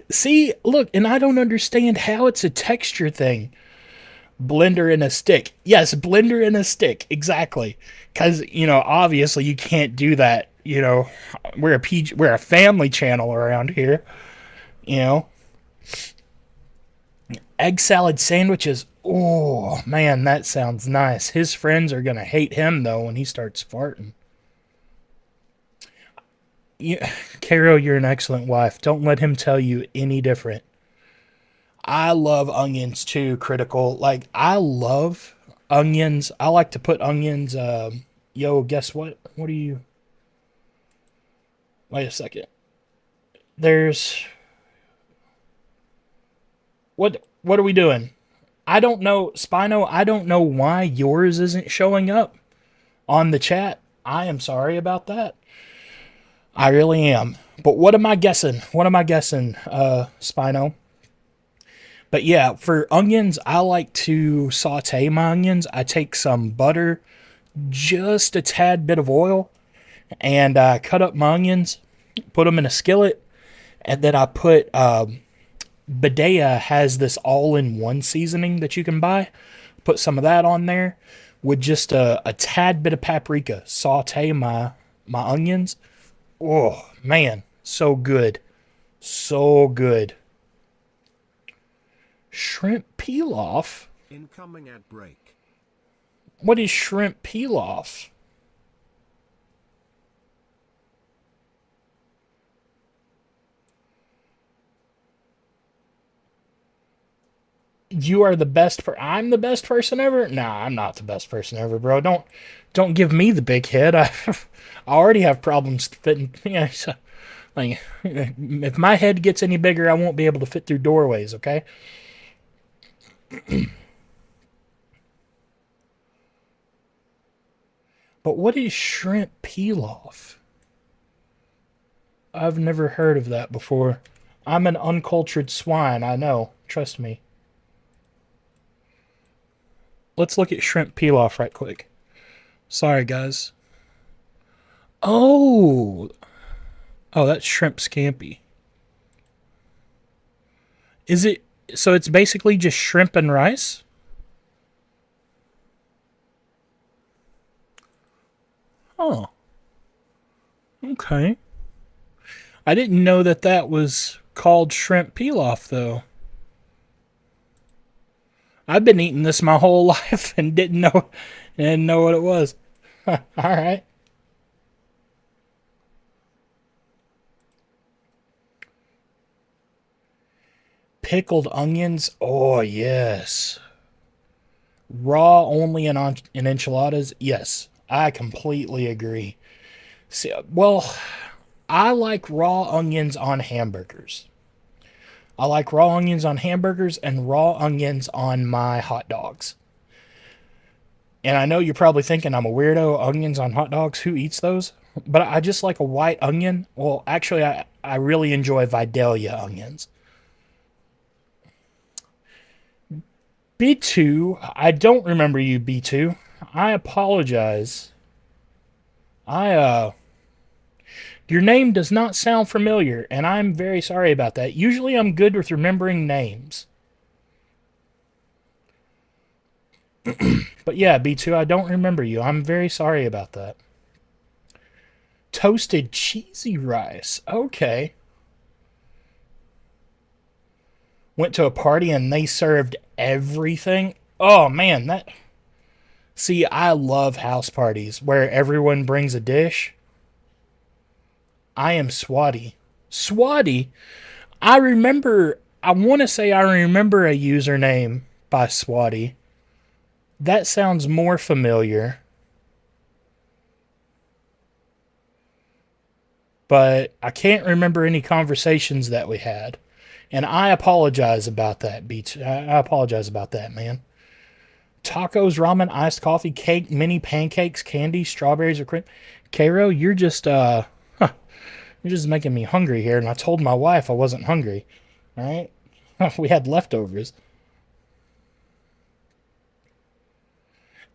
See, look, and I don't understand how it's a texture thing. Blender in a stick. Yes, blender in a stick. Exactly. Because, obviously you can't do that. We're a family channel around here, Egg salad sandwiches. Oh, man, that sounds nice. His friends are going to hate him, though, when he starts farting. Caro, you're an excellent wife. Don't let him tell you any different. I love onions, too, Critical. Like, I love onions. I like to put onions... yo, guess what? What do you... Wait a second. There's... What are we doing? I don't know, Spino, I don't know why yours isn't showing up on the chat. I am sorry about that. I really am. But what am I guessing? Spino? But yeah, for onions, I like to saute my onions. I take some butter, just a tad bit of oil, and I cut up my onions, put them in a skillet, and then I put... Badea has this all-in-one seasoning that you can buy. Put some of that on there with just a tad bit of paprika. Saute my onions. Oh, man. So good. So good. Shrimp pilaf? Incoming ad break. What is shrimp pilaf? You are the best I'm the best person ever? Nah, I'm not the best person ever, bro. Don't give me the big head. I already have problems fitting. So, like, if my head gets any bigger, I won't be able to fit through doorways, okay? But what is shrimp pilaf? I've never heard of that before. I'm an uncultured swine, I know. Trust me. Let's look at shrimp pilaf right quick. Sorry, guys. Oh, that's shrimp scampi. Is it... So it's basically just shrimp and rice? Oh. Okay. I didn't know that was called shrimp pilaf, though. I've been eating this my whole life and didn't know what it was. All right. Pickled onions. Oh, yes. Raw only in enchiladas. Yes, I completely agree. See, well, I like raw onions on hamburgers. I like raw onions on hamburgers and raw onions on my hot dogs. And I know you're probably thinking I'm a weirdo. Onions on hot dogs, who eats those? But I just like a white onion. Well, actually, I really enjoy Vidalia onions. B2, I don't remember you, B2. I apologize. Your name does not sound familiar, and I'm very sorry about that. Usually I'm good with remembering names. But yeah, B2, I don't remember you. I'm very sorry about that. Toasted cheesy rice. Okay. Went to a party and they served everything. Oh, man, that... See, I love house parties where everyone brings a dish. I am Swatty. Swatty? I want to say I remember a username by Swatty. That sounds more familiar. But I can't remember any conversations that we had. And I apologize about that, B2. I apologize about that, man. Tacos, ramen, iced coffee, cake, mini pancakes, candy, strawberries, or cream. Cairo, you're just making me hungry here. And I told my wife I wasn't hungry. All right? We had leftovers.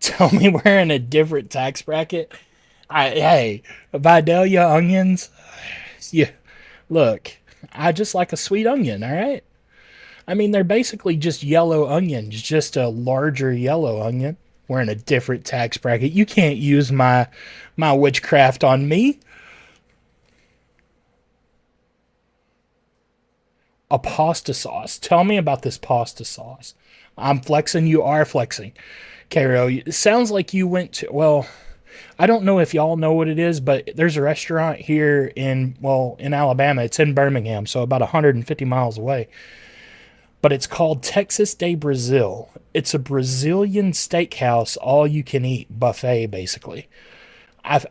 Tell me we're in a different tax bracket. Hey, Vidalia onions. Yeah, look, I just like a sweet onion, all right? I mean, they're basically just yellow onions, just a larger yellow onion. We're in a different tax bracket. You can't use my witchcraft on me. A pasta sauce. Tell me about this pasta sauce. I'm flexing. You are flexing. Cairo, it sounds like you went to, well, I don't know if y'all know what it is, but there's a restaurant here in Alabama. It's in Birmingham, so about 150 miles away. But it's called Texas de Brazil. It's a Brazilian steakhouse, all you can eat buffet, basically. I've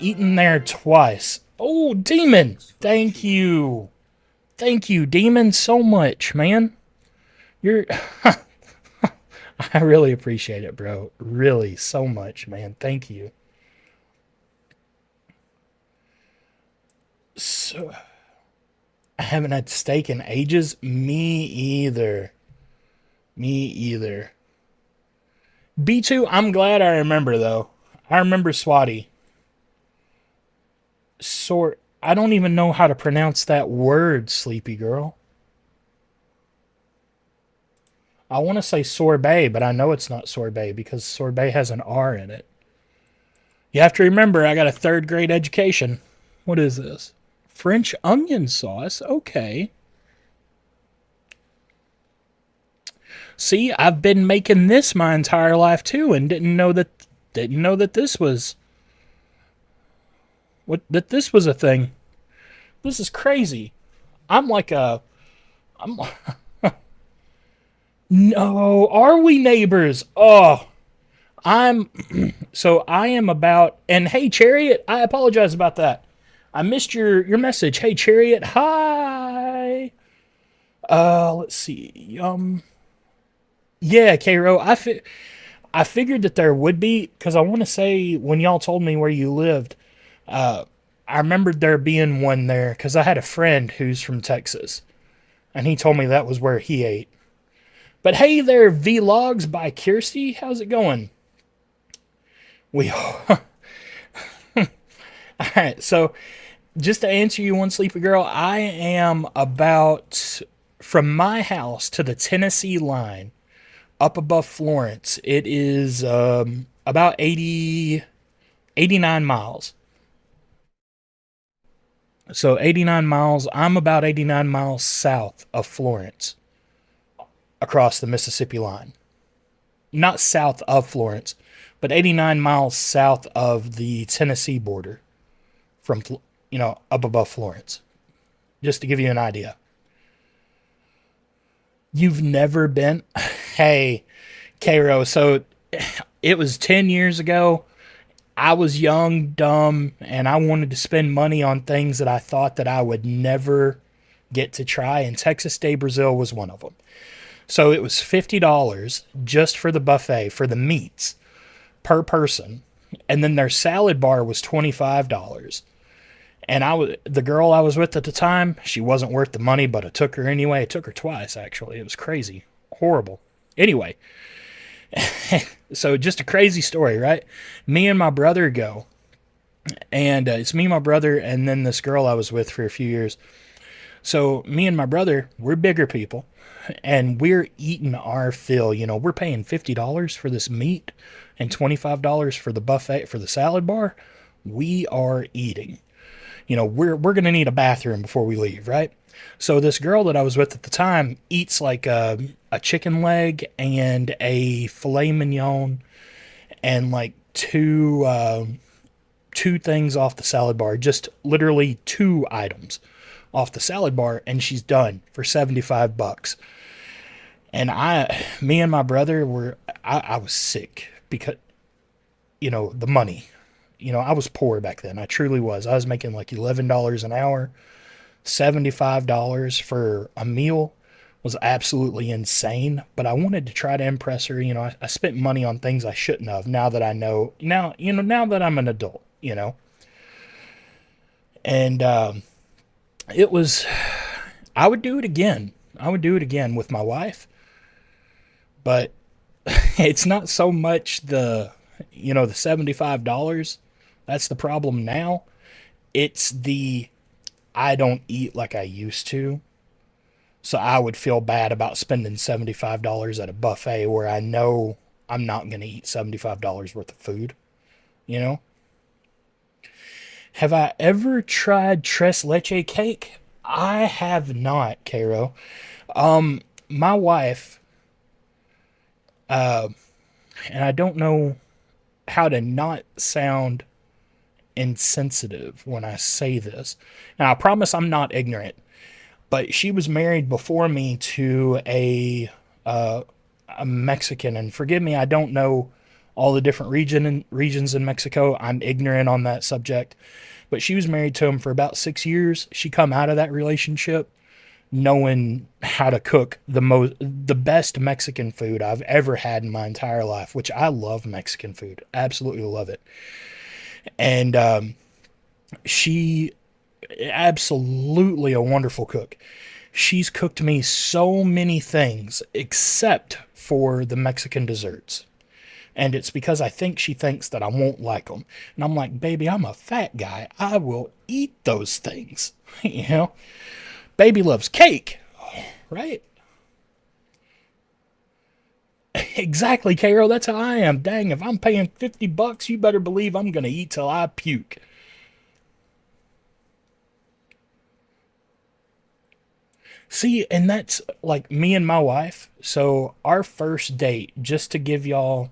eaten there twice. Oh, Demon, thank you, Demon, so much, man. You're, I really appreciate it, bro. Really, so much, man. Thank you. So, I haven't had steak in ages. Me either. Me either. B2, I'm glad I remember though. I remember Swati. Sort. I don't even know how to pronounce that word, sleepy girl. I want to say sorbet, but I know it's not sorbet because sorbet has an R in it. You have to remember, I got a third grade education. What is this? French onion sauce? Okay. See, I've been making this my entire life too, and didn't know that this was this was a thing. This is crazy. I'm like a I'm no, are we neighbors? Oh, I'm so I am about and hey Chariot, I apologize about that. I missed your message. Hey Chariot, hi. Let's see. Yeah, Cairo, I figured that there would be because I want to say when y'all told me where you lived, I remembered there being one there because I had a friend who's from Texas, and he told me that was where he ate. But hey there, Vlogs by Kirsty, how's it going? We all right. So just to answer you, one sleepy girl, I am about from my house to the Tennessee line up above Florence. It is about 89 miles. So 89 miles. I'm about 89 miles south of Florence across the Mississippi line. Not south of Florence, but 89 miles south of the Tennessee border from, up above Florence. Just to give you an idea. You've never been? Hey, Cairo. So it was 10 years ago. I was young, dumb, and I wanted to spend money on things that I thought that I would never get to try, and Texas de Brazil was one of them. So it was $50 just for the buffet, for the meats per person. And then their salad bar was $25. And the girl I was with at the time, she wasn't worth the money, but I took her anyway. I took her twice, actually. It was crazy. Horrible. Anyway, so just a crazy story, right? Me and my brother go. And it's me, my brother, and then this girl I was with for a few years. So me and my brother, we're bigger people. And we're eating our fill. We're paying $50 for this meat and $25 for the buffet, for the salad bar. We are eating. We're going to need a bathroom before we leave, right? So this girl that I was with at the time eats like a chicken leg and a filet mignon and like two things off the salad bar, just literally 2 items off the salad bar, and she's done for $75. And me and my brother I was sick because, the money. I was poor back then. I truly was. I was making like $11 an hour. $75 for a meal was absolutely insane, but I wanted to try to impress her. I spent money on things I shouldn't have now that I know, now that I'm an adult, and it was, I would do it again. I would do it again with my wife, but it's not so much the $75. That's the problem now. It's I don't eat like I used to. So I would feel bad about spending $75 at a buffet where I know I'm not going to eat $75 worth of food. You know? Have I ever tried tres leche cake? I have not, Cairo. My wife, and I don't know how to not sound insensitive when I say this. Now, I promise I'm not ignorant, but she was married before me to a Mexican, and forgive me, I don't know all the different regions in Mexico. I'm ignorant on that subject, but she was married to him for about 6 years. She come out of that relationship knowing how to cook the best Mexican food I've ever had in my entire life, which I love Mexican food, absolutely love it. And she absolutely a wonderful cook. She's cooked me so many things except for the Mexican desserts. And it's because I think she thinks that I won't like them. And I'm like, baby, I'm a fat guy. I will eat those things. You know, baby loves cake, right? Exactly, Carol. That's how I am. Dang, if I'm paying $50, you better believe I'm going to eat till I puke. See, and that's like me and my wife. So our first date, just to give y'all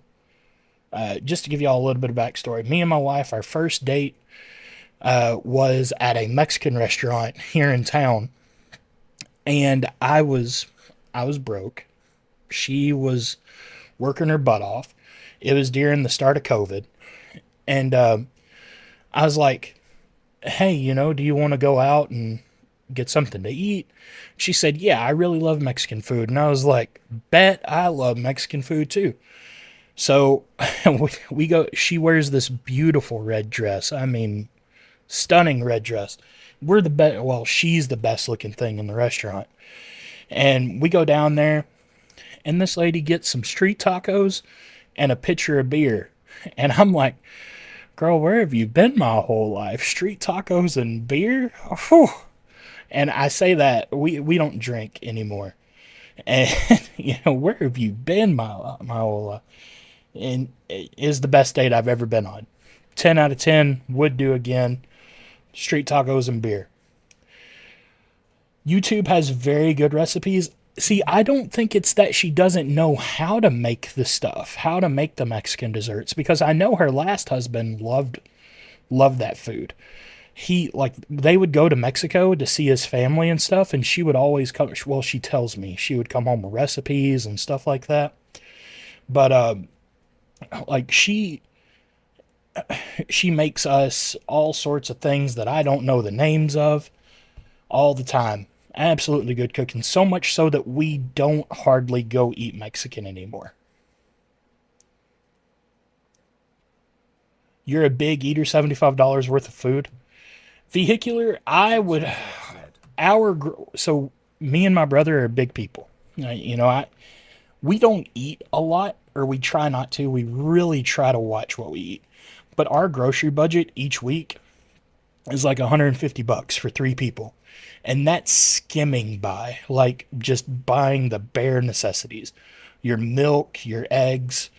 a little bit of backstory. Me and my wife, our first date was at a Mexican restaurant here in town, and I was broke. She was working her butt off. It was during the start of COVID, and I was like, "Hey, do you want to go out and get something to eat?" She said, "Yeah, I really love Mexican food," and I was like, "Bet I love Mexican food too." So we go. She wears this beautiful red dress. I mean, stunning red dress. We're the best. Well, she's the best looking thing in the restaurant. And we go down there, and this lady gets some street tacos and a pitcher of beer. And I'm like, girl, where have you been my whole life? Street tacos and beer? Whew. And I say that we don't drink anymore. And where have you been my whole life? And it is the best date I've ever been on. 10 out of 10, would do again. Street tacos and beer. YouTube has very good recipes. See, I don't think it's that she doesn't know how to make the stuff, how to make the Mexican desserts, because I know her last husband loved that food. He like they would go to Mexico to see his family and stuff, and she would always come. Well, she tells me she would come home with recipes and stuff like that. But like she makes us all sorts of things that I don't know the names of all the time. Absolutely good cooking. So much so that we don't hardly go eat Mexican anymore. You're a big eater, $75 worth of food. Vehicular, I would. So me and my brother are big people. We don't eat a lot, or we try not to. We really try to watch what we eat. But our grocery budget each week is like $150 for 3 people. And that's skimming by, like just buying the bare necessities. Your milk, your eggs.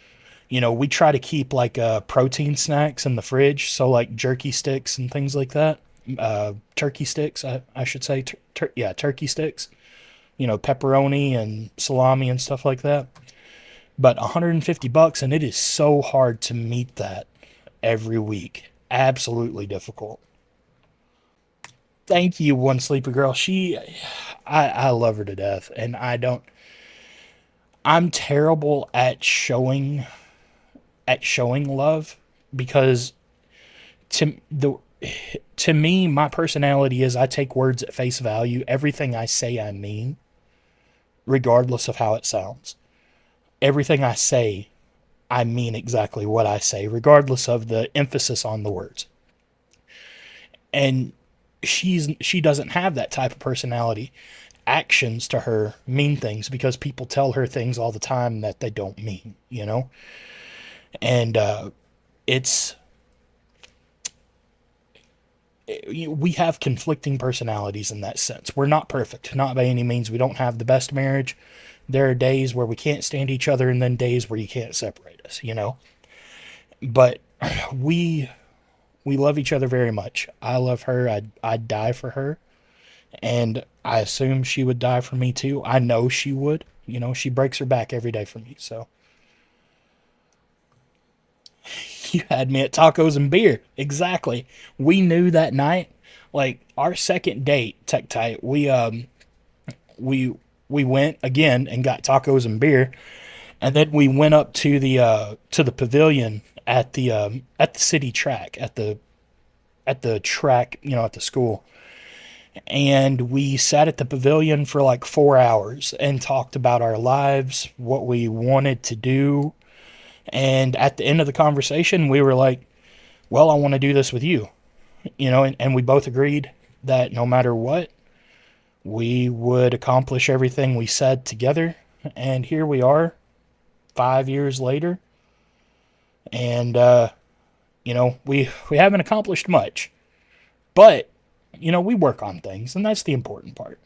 We try to keep like protein snacks in the fridge. So like jerky sticks and things like that. Turkey sticks, I should say. Turkey sticks. Pepperoni and salami and stuff like that. But $150, and it is so hard to meet that every week. Absolutely difficult. Thank you, one sleepy girl. I love her to death, and I'm terrible at showing love, because to the to me, my personality is I take words at face value. Everything I say, I mean, regardless of how it sounds. Everything I say, I mean exactly what I say, regardless of the emphasis on the words. And she doesn't have that type of personality. Actions to her mean things, because people tell her things all the time that they don't mean. And it's we have conflicting personalities in that sense. We're not perfect, not by any means. We don't have the best marriage. There are days where we can't stand each other, and then days where you can't separate us. But we love each other very much. I love her. I'd die for her. And I assume she would die for me too. I know she would. You know, she breaks her back every day for me. So you had me at tacos and beer. Exactly. We knew that night, like our second date, Tech Tight, we we went again and got tacos and beer, and then we went up to the pavilion at the city track at the track, you know, at the school. And we sat at the pavilion for like 4 hours and talked about our lives, what we wanted to do. And at the end of the conversation, we were like, well, I want to do this with you, you know, and we both agreed that no matter what, we would accomplish everything we said together. And here we are 5 years later. And, you know, we haven't accomplished much, but, you know, we work on things, and that's the important part.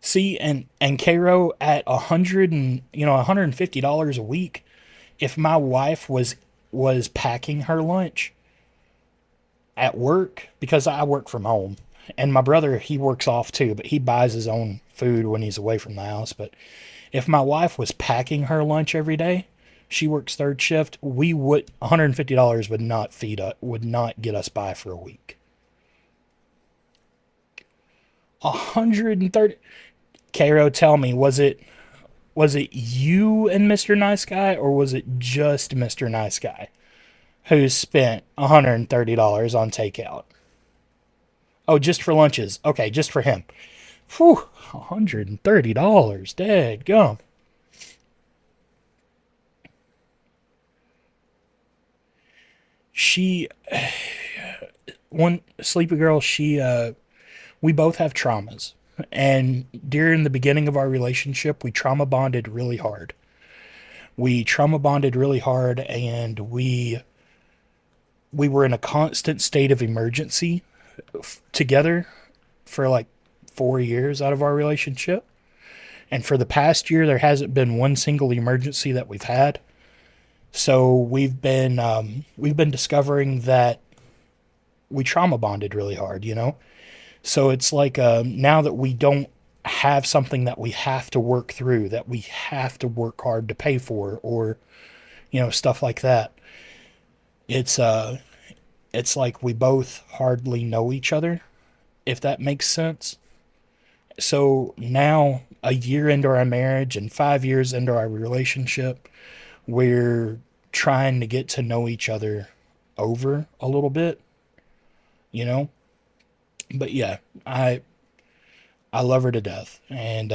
See, and Cairo at $150 a week, if my wife was packing her lunch at work, because I work from home, and my brother, he works off too, but he buys his own food when he's away from the house. But if my wife was packing her lunch every day, she works third shift, we would $150 would not would not get us by for a week. 130. Cairo, tell me, was it you and Mr. Nice Guy, or was it just Mr. Nice Guy who spent $130 on takeout? Oh, just for lunches. Okay, just for him. Whew, $130. Dead gum. She, one sleepy girl, we both have traumas. And during the beginning of our relationship, we trauma bonded really hard. We trauma bonded really hard, and we were in a constant state of emergency together for like 4 years out of our relationship. And for the past year, there hasn't been one single emergency that we've had. So we've been discovering that we trauma bonded really hard, you know. So it's like now that we don't have something that we have to work through, that we have to work hard to pay for, or you know, stuff like that. It's it's like we both hardly know each other, if that makes sense. So now, a year into our marriage and 5 years into our relationship, we're trying to get to know each other over a little bit, you know. But yeah, I love her to death, and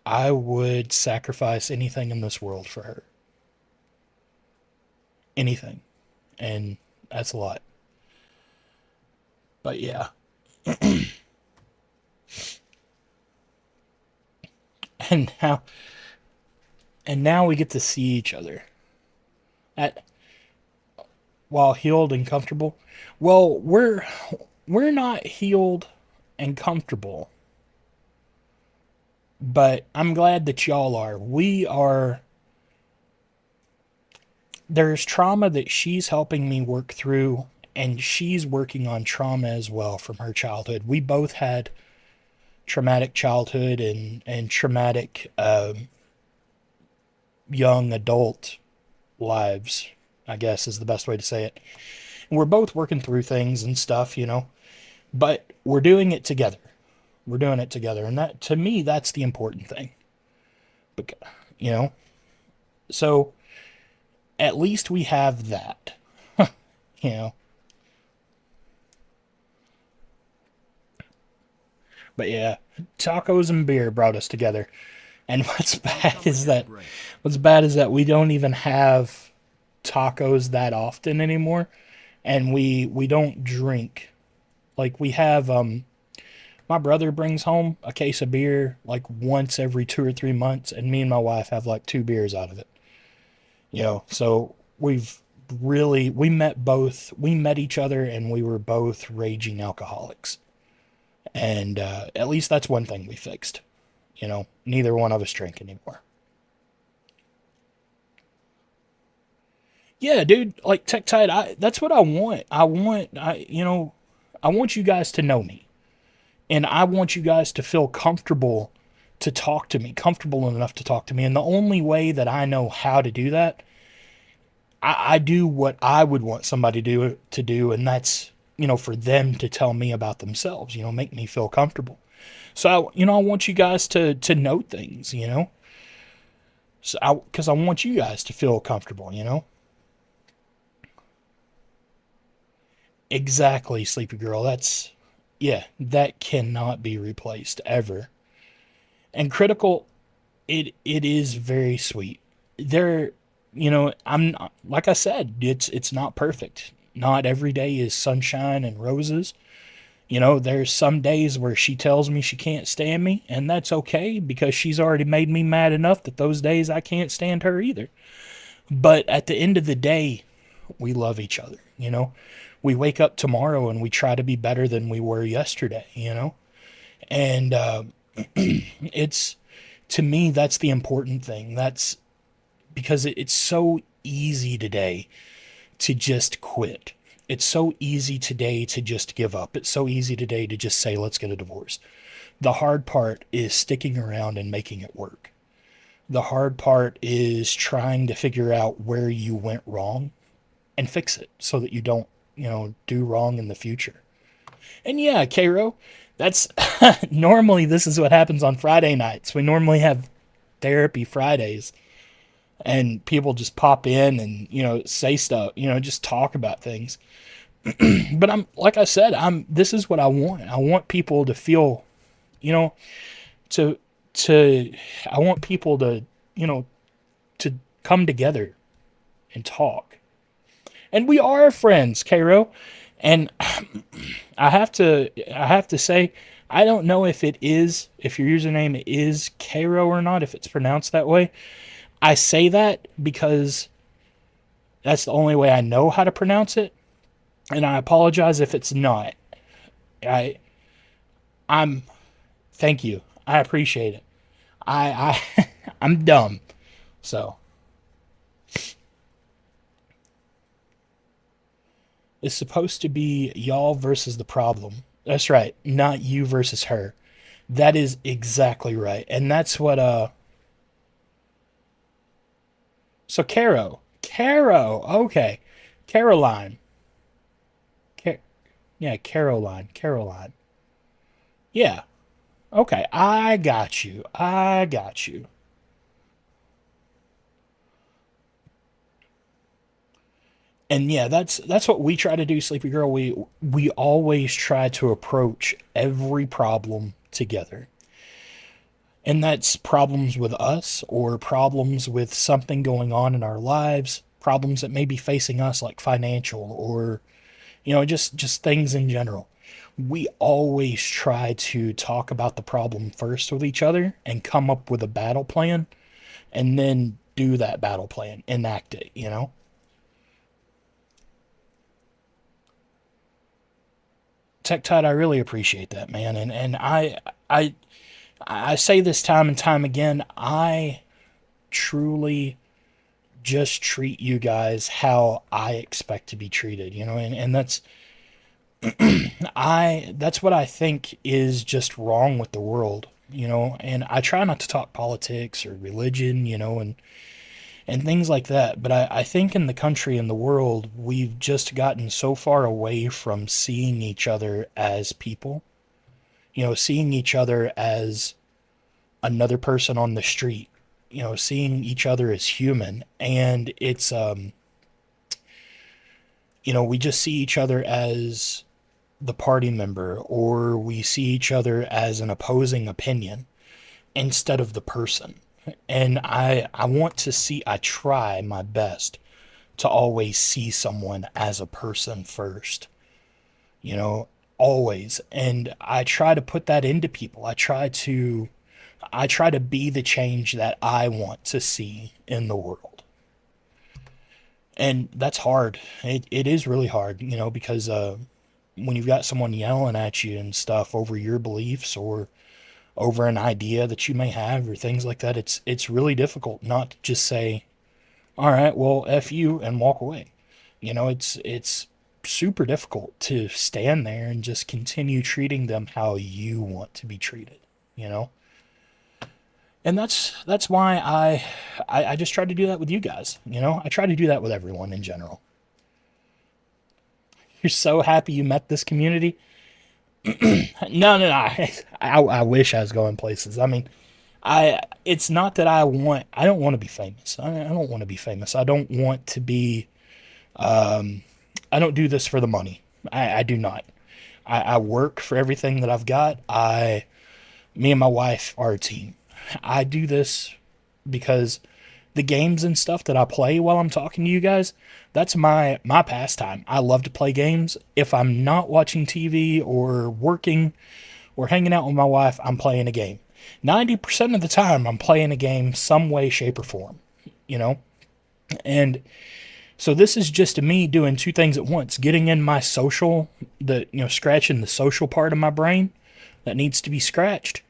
I would sacrifice anything in this world for her. Anything, and that's a lot. But yeah, and now we get to see each other at while healed and comfortable. Well, we're not healed and comfortable, but I'm glad that y'all are. We are. There's trauma that she's helping me work through, and she's working on trauma as well from her childhood. We both had traumatic childhood and traumatic young adult lives, I guess is the best way to say it. And we're both working through things and stuff, you know, but we're doing it together. We're doing it together. And that, to me, that's the important thing. Because, you know, so at least we have that, you know. But yeah, tacos and beer brought us together. And Incoming at break. what's bad is that we don't even have tacos that often anymore, and we don't drink. Like we have my brother brings home a case of beer like once every 2 or 3 months, and me and my wife have like 2 beers out of it. You know, so we met each other, and we were both raging alcoholics. And at least that's one thing we fixed. You know, neither one of us drink anymore. Yeah, dude, like Tech Tide, that's what I want. I want you guys to know me. And I want you guys to feel comfortable to talk to me, comfortable enough to talk to me. And the only way that I know how to do that, I do what I would want somebody to do, and that's, for them to tell me about themselves, make me feel comfortable. So, I want you guys to know things, so because I want you guys to feel comfortable. Exactly, Sleepy Girl. Yeah, that cannot be replaced ever. And Critical, it is very sweet. There, I'm like I said, it's not perfect. Not every day is sunshine and roses. There's some days where she tells me she can't stand me, and that's okay because she's already made me mad enough that those days I can't stand her either. But at the end of the day, we love each other. We wake up tomorrow and we try to be better than we were yesterday. And it's, to me, that's the important thing. That's because it's so easy today to just quit. It's so easy today to just give up. It's so easy today to just say, let's get a divorce. The hard part is sticking around and making it work. The hard part is trying to figure out where you went wrong and fix it so that you don't, do wrong in the future. And yeah, Cairo, that's normally this is what happens on Friday nights. We normally have therapy Fridays and people just pop in and, say stuff, just talk about things. But I'm, like I said, this is what I want. I want people to feel, you know, to, I want people to, to come together and talk. And we are friends, Cairo. And I have to say, I don't know if if your username is Cairo or not, if it's pronounced that way. I say that because that's the only way I know how to pronounce it. And I apologize if it's not. I, I'm, thank you. I appreciate it. I'm dumb. So it's supposed to be y'all versus the problem. That's right. Not you versus her. That is exactly right. And that's what, so okay. Caroline. Car- yeah, Caroline. Yeah. Okay. I got you. I got you. And yeah, that's what we try to do, Sleepy Girl. We always try to approach every problem together. And that's problems with us or problems with something going on in our lives, problems that may be facing us like financial or just things in general. We always try to talk about the problem first with each other and come up with a battle plan and then do that battle plan, enact it. Tech Tide, I really appreciate that, man. And I I say this time and time again, I truly just treat you guys how I expect to be treated. And that's what I think is just wrong with the world. And I try not to talk politics or religion, and things like that. But I think in the country and the world, we've just gotten so far away from seeing each other as people, seeing each other as another person on the street, seeing each other as human. And we just see each other as the party member, or we see each other as an opposing opinion instead of the person. And I try my best to always see someone as a person first, you know, always. And I try to put that into people. I try to be the change that I want to see in the world. And that's hard. It is really hard, because when you've got someone yelling at you and stuff over your beliefs or over an idea that you may have or things like that, it's really difficult not to just say, all right, well, F you and walk away. It's super difficult to stand there and just continue treating them how you want to be treated, you know? And that's why I just try to do that with you guys, I try to do that with everyone in general. You're so happy you met this community. No, no, no. I wish I was going places. I mean, it's not that I don't want to be famous. I don't want to be famous. I don't want to be, I don't do this for the money. I do not. I work for everything that I've got. Me and my wife are a team. I do this because the games and stuff that I play while I'm talking to you guys, that's my pastime. I love to play games. If I'm not watching TV or working or hanging out with my wife, I'm playing a game. 90% of the time, I'm playing a game some way, shape, or form, you know? And so this is just me doing two things at once, getting in my social, scratching the social part of my brain that needs to be scratched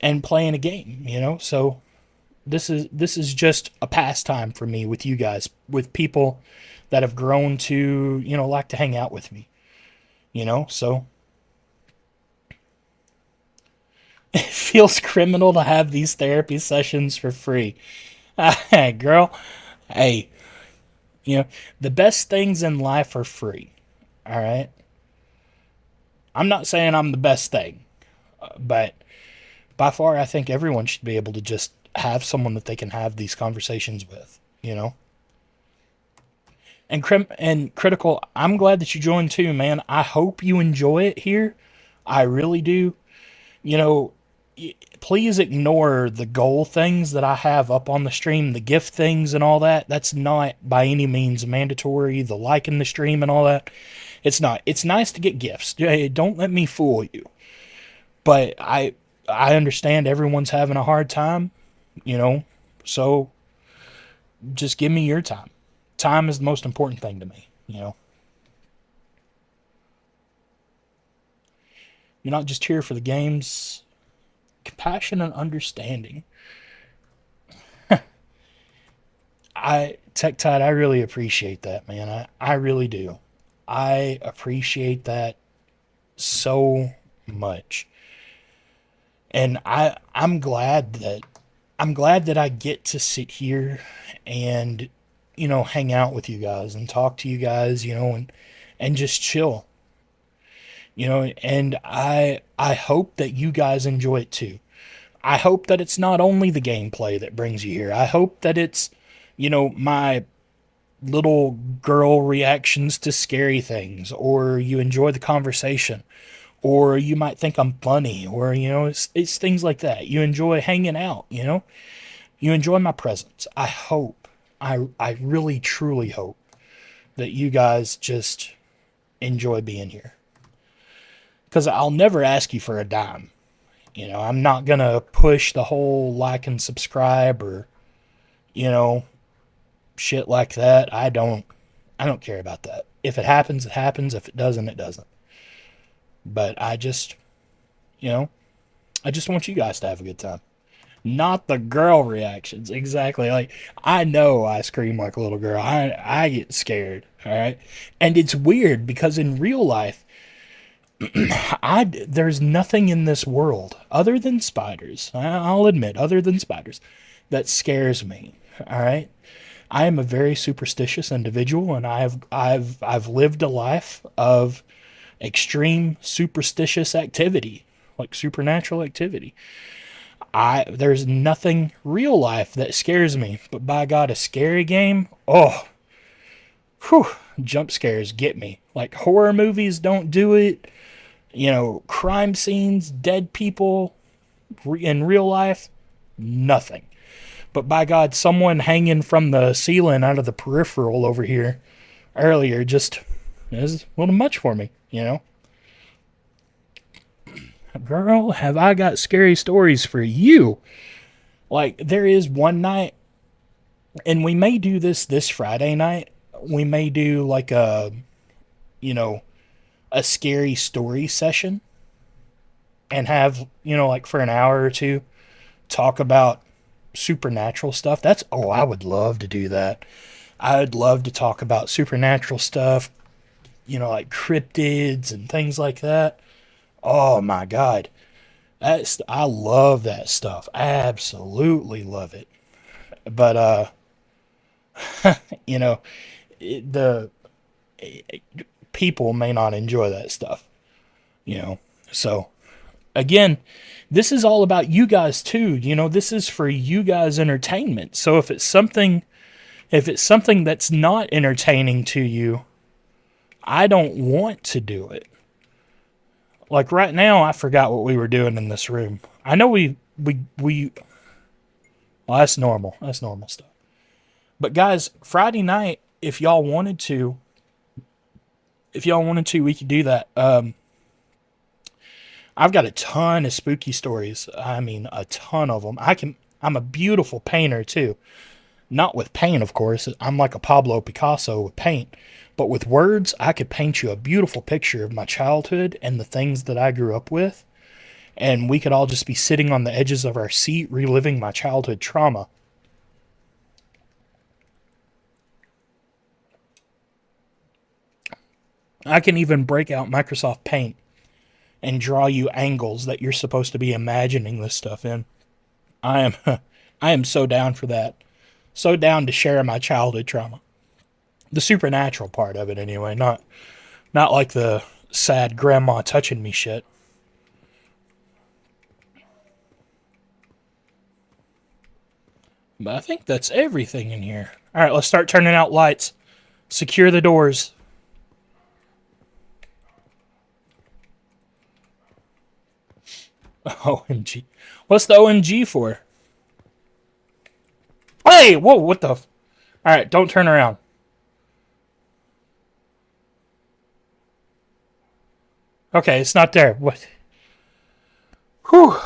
and playing a game. So this is just a pastime for me with you guys, with people that have grown to, like to hang out with me. So it feels criminal to have these therapy sessions for free. Hey, girl, hey, the best things in life are free. All right. I'm not saying I'm the best thing, but by far, I think everyone should be able to just have someone that they can have these conversations with. And critical, I'm glad that you joined too, man. I hope you enjoy it here. I really do. You know, Please ignore the goal things that I have up on the stream, the gift things and all that. That's not by any means mandatory. The liking the stream and all that. It's not. It's nice to get gifts. Don't let me fool you. But I understand everyone's having a hard time. So just give me your time. Time is the most important thing to me. You're not just here for the games. Compassion and understanding. Tech Tide, I really appreciate that, man. I really do. I appreciate that so much. And I'm glad that I get to sit here and hang out with you guys and talk to you guys, and just chill. And I hope that you guys enjoy it too. I hope that it's not only the gameplay that brings you here. I hope that it's my little girl reactions to scary things, or you enjoy the conversation, or you might think I'm funny, or it's things like that. You enjoy hanging out, you enjoy my presence. I really truly hope that you guys just enjoy being here, because I'll never ask you for a dime. I'm not going to push the whole like and subscribe or, you know, shit like that. I don't care about that. If it happens, it happens. If it doesn't, it doesn't. But you know, I just want you guys to have a good time. Not the girl reactions. Exactly. Like, I know I scream like a little girl. I get scared. All right. And it's weird because in real life, there's nothing in this world other than spiders. I'll admit, other than spiders, that scares me. All right. I am a very superstitious individual, and I've lived a life of extreme superstitious activity, like supernatural activity. There's nothing real life that scares me, but by God, a scary game, oh, whew, jump scares get me. Like, horror movies don't do it. Crime scenes, dead people in real life, nothing. But by God, someone hanging from the ceiling out of the peripheral over here earlier just is a little much for me. Girl, have I got scary stories for you. Like, there is one night, and we may do this Friday night. We may do like a scary story session and have, like for an hour or two, talk about supernatural stuff. I would love to do that. I'd love to talk about supernatural stuff, like cryptids and things like that. Oh my God. I love that stuff. I absolutely love it. But, you know, the people may not enjoy that stuff, you know. So, again, this is all about you guys too. This is for you guys entertainment. So if it's something that's not entertaining to you, I don't want to do it. Like right now, I forgot what we were doing in this room. I know well, that's normal. That's normal stuff. But guys, Friday night, if y'all wanted to, we could do that. I've got a ton of spooky stories. I mean, a ton of them. I'm a beautiful painter too. Not with paint, of course. I'm like a Pablo Picasso with paint. But with words, I could paint you a beautiful picture of my childhood and the things that I grew up with. And we could all just be sitting on the edges of our seat, reliving my childhood trauma. I can even break out Microsoft Paint and draw you angles that you're supposed to be imagining this stuff in. I am so down for that. So down to share my childhood trauma. The supernatural part of it anyway, not like the sad grandma touching me shit. But I think that's everything in here. Alright, let's start turning out lights. Secure the doors. OMG. What's the OMG for? Hey! Whoa, what the... Alright, don't turn around. Okay, it's not there. What? Whew.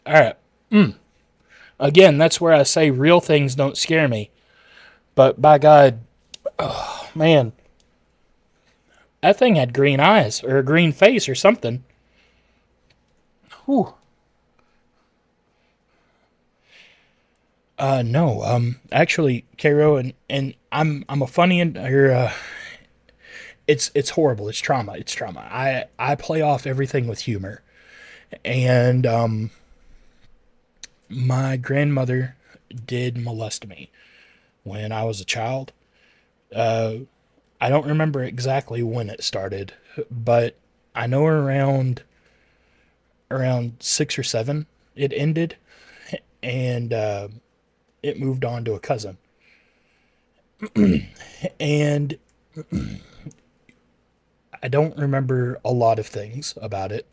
Alright. Again, that's where I say real things don't scare me. But by God, oh, man. That thing had green eyes, or a green face, or something. Whew. No, actually, Cairo, and I'm a funny, it's horrible. It's trauma. It's trauma. I play off everything with humor. And my grandmother did molest me when I was a child. I don't remember exactly when it started, but I know around 6 or 7 it ended, and it moved on to a cousin. And I don't remember a lot of things about it.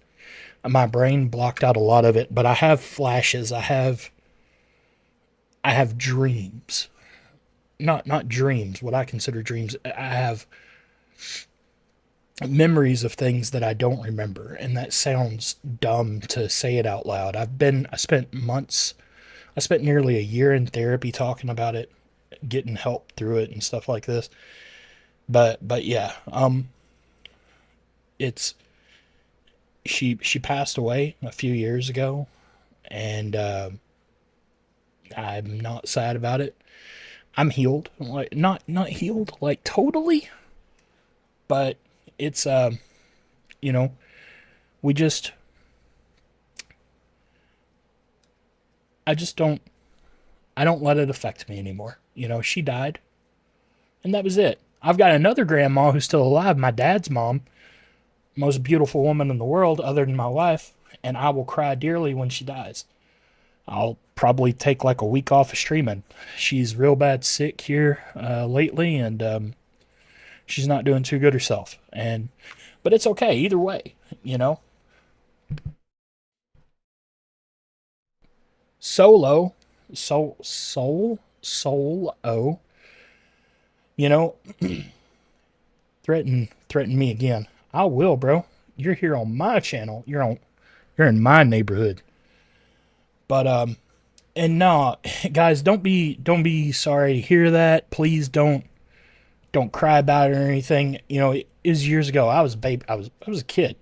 My brain blocked out a lot of it, but I have flashes. I have dreams. Not dreams, what I consider dreams. I have memories of things that I don't remember, and that sounds dumb to say it out loud. I spent nearly a year in therapy talking about it, getting help through it and stuff like this. But yeah, it's she passed away a few years ago, and I'm not sad about it. I'm healed, like not healed like totally, but it's we just I don't let it affect me anymore. She died, and that was it. I've got another grandma who's still alive, my dad's mom, most beautiful woman in the world other than my wife, and I will cry dearly when she dies. I'll probably take like a week off of streaming. She's real bad sick here lately, and she's not doing too good herself. But it's okay either way, Solo, Solo, threaten me again. I will, bro. You're here on my channel. You're in my neighborhood. But and no, guys, don't be sorry to hear that. Please don't cry about it or anything. It was years ago. I was a baby. I was a kid.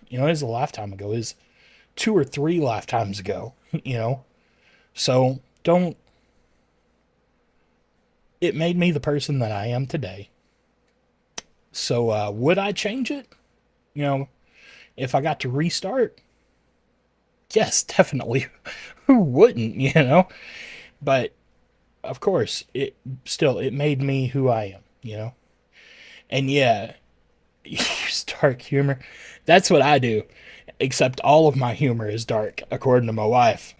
It was a lifetime ago. It was 2 or 3 lifetimes ago. So don't, it made me the person that I am today. So, would I change it? You know, if I got to restart? Yes, definitely. Who wouldn't, you know? But of course, it made me who I am, you know? And yeah, use dark humor. That's what I do. Except all of my humor is dark, according to my wife.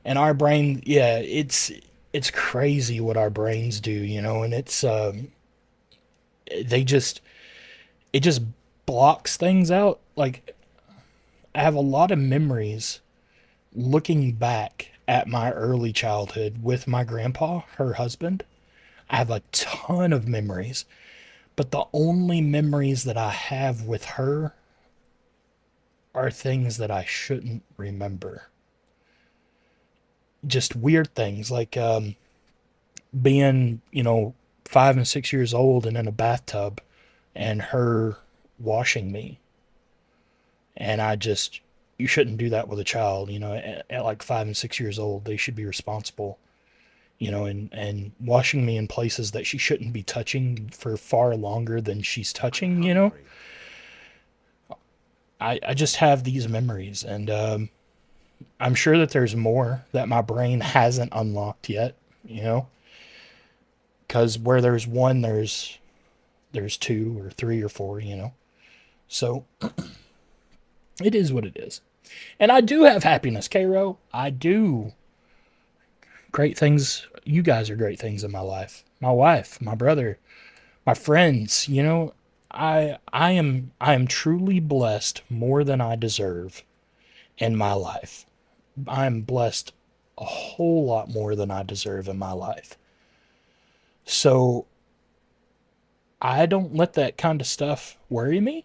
And our brain, yeah, it's crazy what our brains do, you know, and they just it just blocks things out. Like I have a lot of memories looking back at my early childhood with my grandpa, her husband. I have a ton of memories, but the only memories that I have with her are things that I shouldn't remember. Just weird things like being, 5 and 6 years old and in a bathtub and her washing me. And you shouldn't do that with a child, at like 5 and 6 years old. They should be responsible, and washing me in places that she shouldn't be touching for far longer than she's touching. I just have these memories, and I'm sure that there's more that my brain hasn't unlocked yet, because where there's one, there's two or three or four. So it is what it is. And I do have happiness, Cairo. I do. Great things. You guys are great things in my life. My wife, my brother, my friends, I am truly blessed more than I deserve in my life. I'm blessed a whole lot more than I deserve in my life. So I don't let that kind of stuff worry me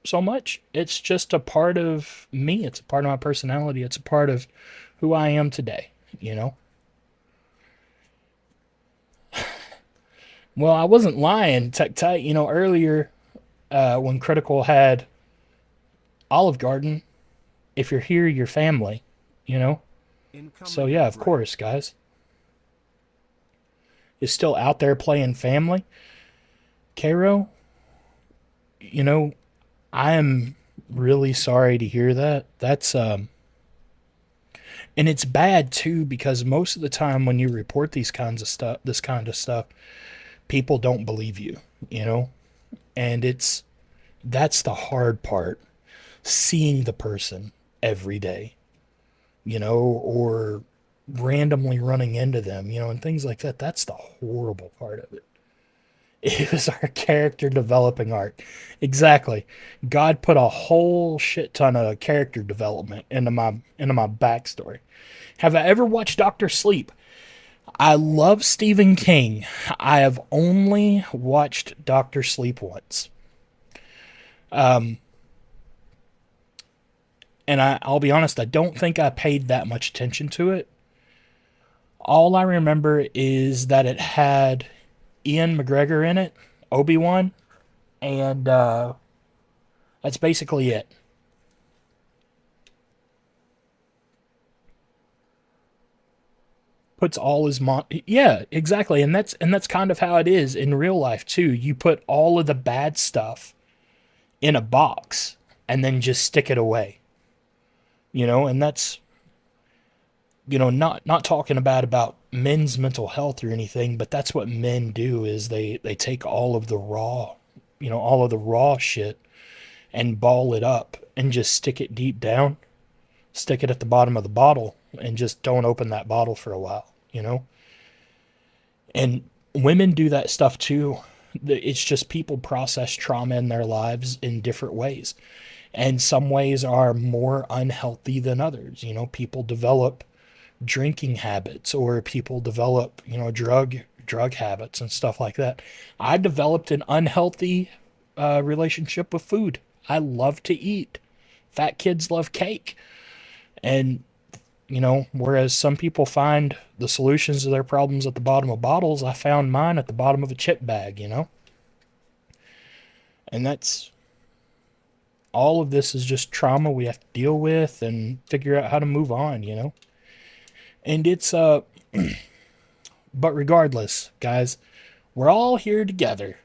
so much. It's just a part of me. It's a part of my personality. It's a part of who I am today, you know? Well, I wasn't lying, Tech Tight. Earlier when Critical had Olive Garden, if you're here, you're family, you know? So, Incoming yeah, at of break. course, guys. Is still out there playing family. Cairo, you know, I am really sorry to hear that. And it's bad too because most of the time when you report this kind of stuff, people don't believe you, you know? And that's the hard part, seeing the person every day, or randomly running into them, and things like that. That's the horrible part of it. It was our character developing arc. Exactly. God put a whole shit ton of character development into my backstory. Have I ever watched Doctor Sleep? I love Stephen King. I have only watched Doctor Sleep once. And I'll be honest, I don't think I paid that much attention to it. All I remember is that it had Ian McGregor in it, Obi-Wan, and that's basically it. Puts all his yeah, exactly, and that's kind of how it is in real life too. You put all of the bad stuff in a box and then just stick it away. And that's not talking about men's mental health or anything, but that's what men do is they take all of the raw shit and ball it up and just stick it deep down, stick it at the bottom of the bottle and just don't open that bottle for a while. And women do that stuff too. It's just people process trauma in their lives in different ways. And some ways are more unhealthy than others. People develop drinking habits or people develop, drug habits and stuff like that. I developed an unhealthy relationship with food. I love to eat. Fat kids love cake. And whereas some people find the solutions to their problems at the bottom of bottles, I found mine at the bottom of a chip bag. And that's all of this is just trauma we have to deal with and figure out how to move on. And it's but regardless, guys, we're all here together,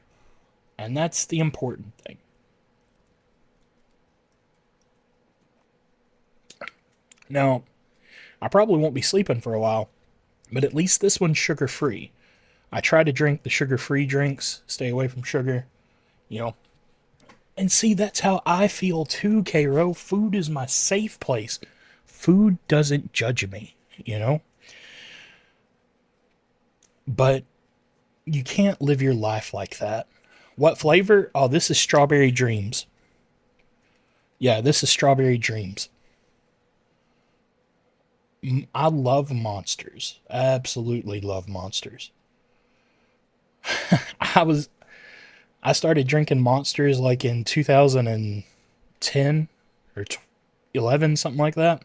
and that's the important thing. Now, I probably won't be sleeping for a while, but at least this one's sugar free. I try to drink the sugar free drinks, stay away from sugar, you know. And see, that's how I feel too, Cairo. Food is my safe place. Food doesn't judge me, you know? But you can't live your life like that. What flavor? Oh, this is Strawberry Dreams. Yeah, this is Strawberry Dreams. I love Monsters. Absolutely love Monsters. I was I started drinking Monsters like in 2010 or 11, something like that.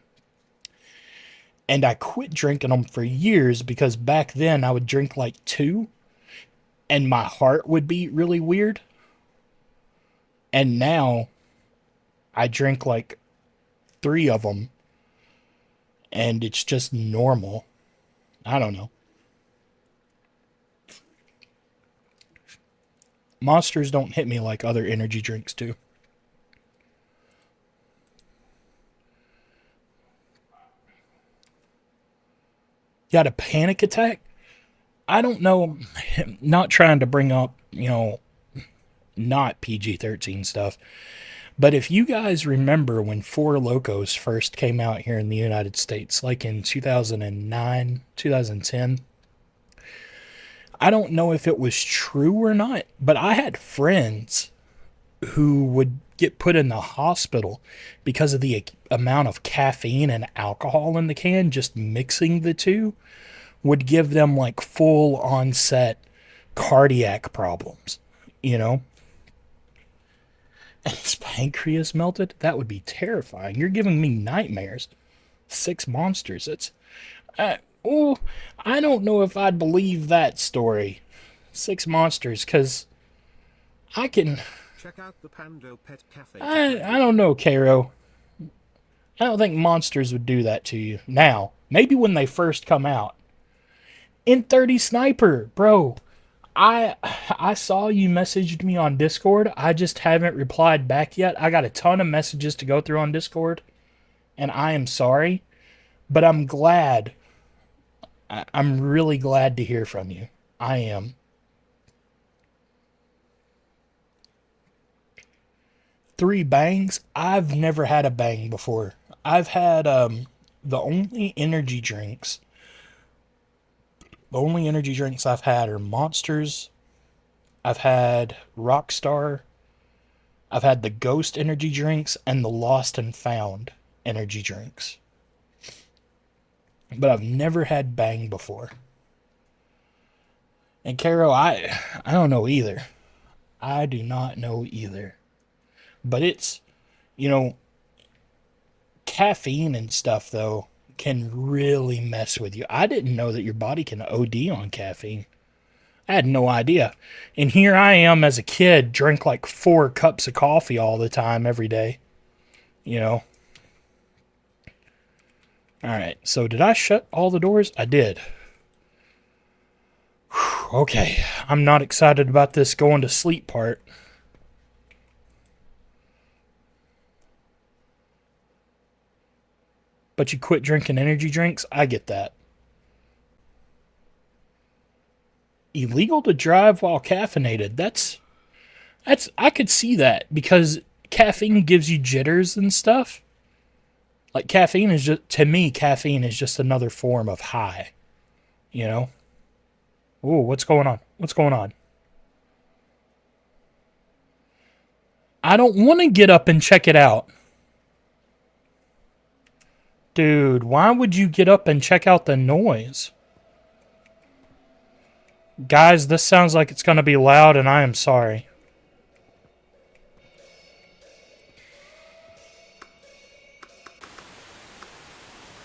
And I quit drinking them for years because back then I would drink like two and my heart would beat really weird. And now I drink like three of them and it's just normal. I don't know. Monsters don't hit me like other energy drinks do. You had a panic attack? I don't know. Not trying to bring up, not PG-13 stuff. But if you guys remember when Four Locos first came out here in the United States, like in 2009, 2010, I don't know if it was true or not, but I had friends who would get put in the hospital because of the amount of caffeine and alcohol in the can. Just mixing the two would give them like full onset cardiac problems, you know? And his pancreas melted? That would be terrifying. You're giving me nightmares. 6 monsters. It's I don't know if I'd believe that story. 6 monsters, because I can... Check out the Pando Pet Cafe. I don't know, Cairo. I don't think monsters would do that to you. Now, maybe when they first come out. In 30 Sniper, bro. I saw you messaged me on Discord. I just haven't replied back yet. I got a ton of messages to go through on Discord. And I am sorry. But I'm glad. I'm really glad to hear from you. I am. Three bangs? I've never had a bang before. I've had the only energy drinks. The only energy drinks I've had are Monsters. I've had Rockstar. I've had the Ghost energy drinks and the Lost and Found energy drinks. But I've never had Bang before. And Caro, I don't know either. I do not know either. But it's, caffeine and stuff, though, can really mess with you. I didn't know that your body can OD on caffeine. I had no idea. And here I am as a kid, drink like 4 cups of coffee all the time, every day. Alright, so did I shut all the doors? I did. Whew, okay, I'm not excited about this going to sleep part. But you quit drinking energy drinks? I get that. Illegal to drive while caffeinated. That's I could see that because caffeine gives you jitters and stuff. Like caffeine is just another form of high, Ooh, what's going on? What's going on? I don't want to get up and check it out. Dude, why would you get up and check out the noise? Guys, this sounds like it's going to be loud, and I am sorry.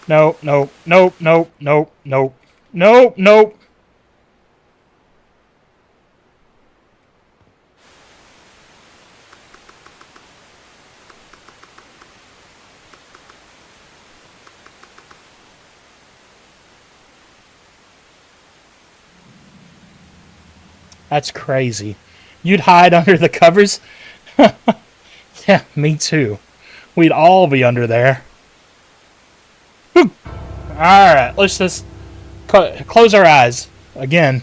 No, no, nope, nope, nope, nope, nope, nope. That's crazy. You'd hide under the covers? Yeah, me too. We'd all be under there. Alright, let's just close our eyes again.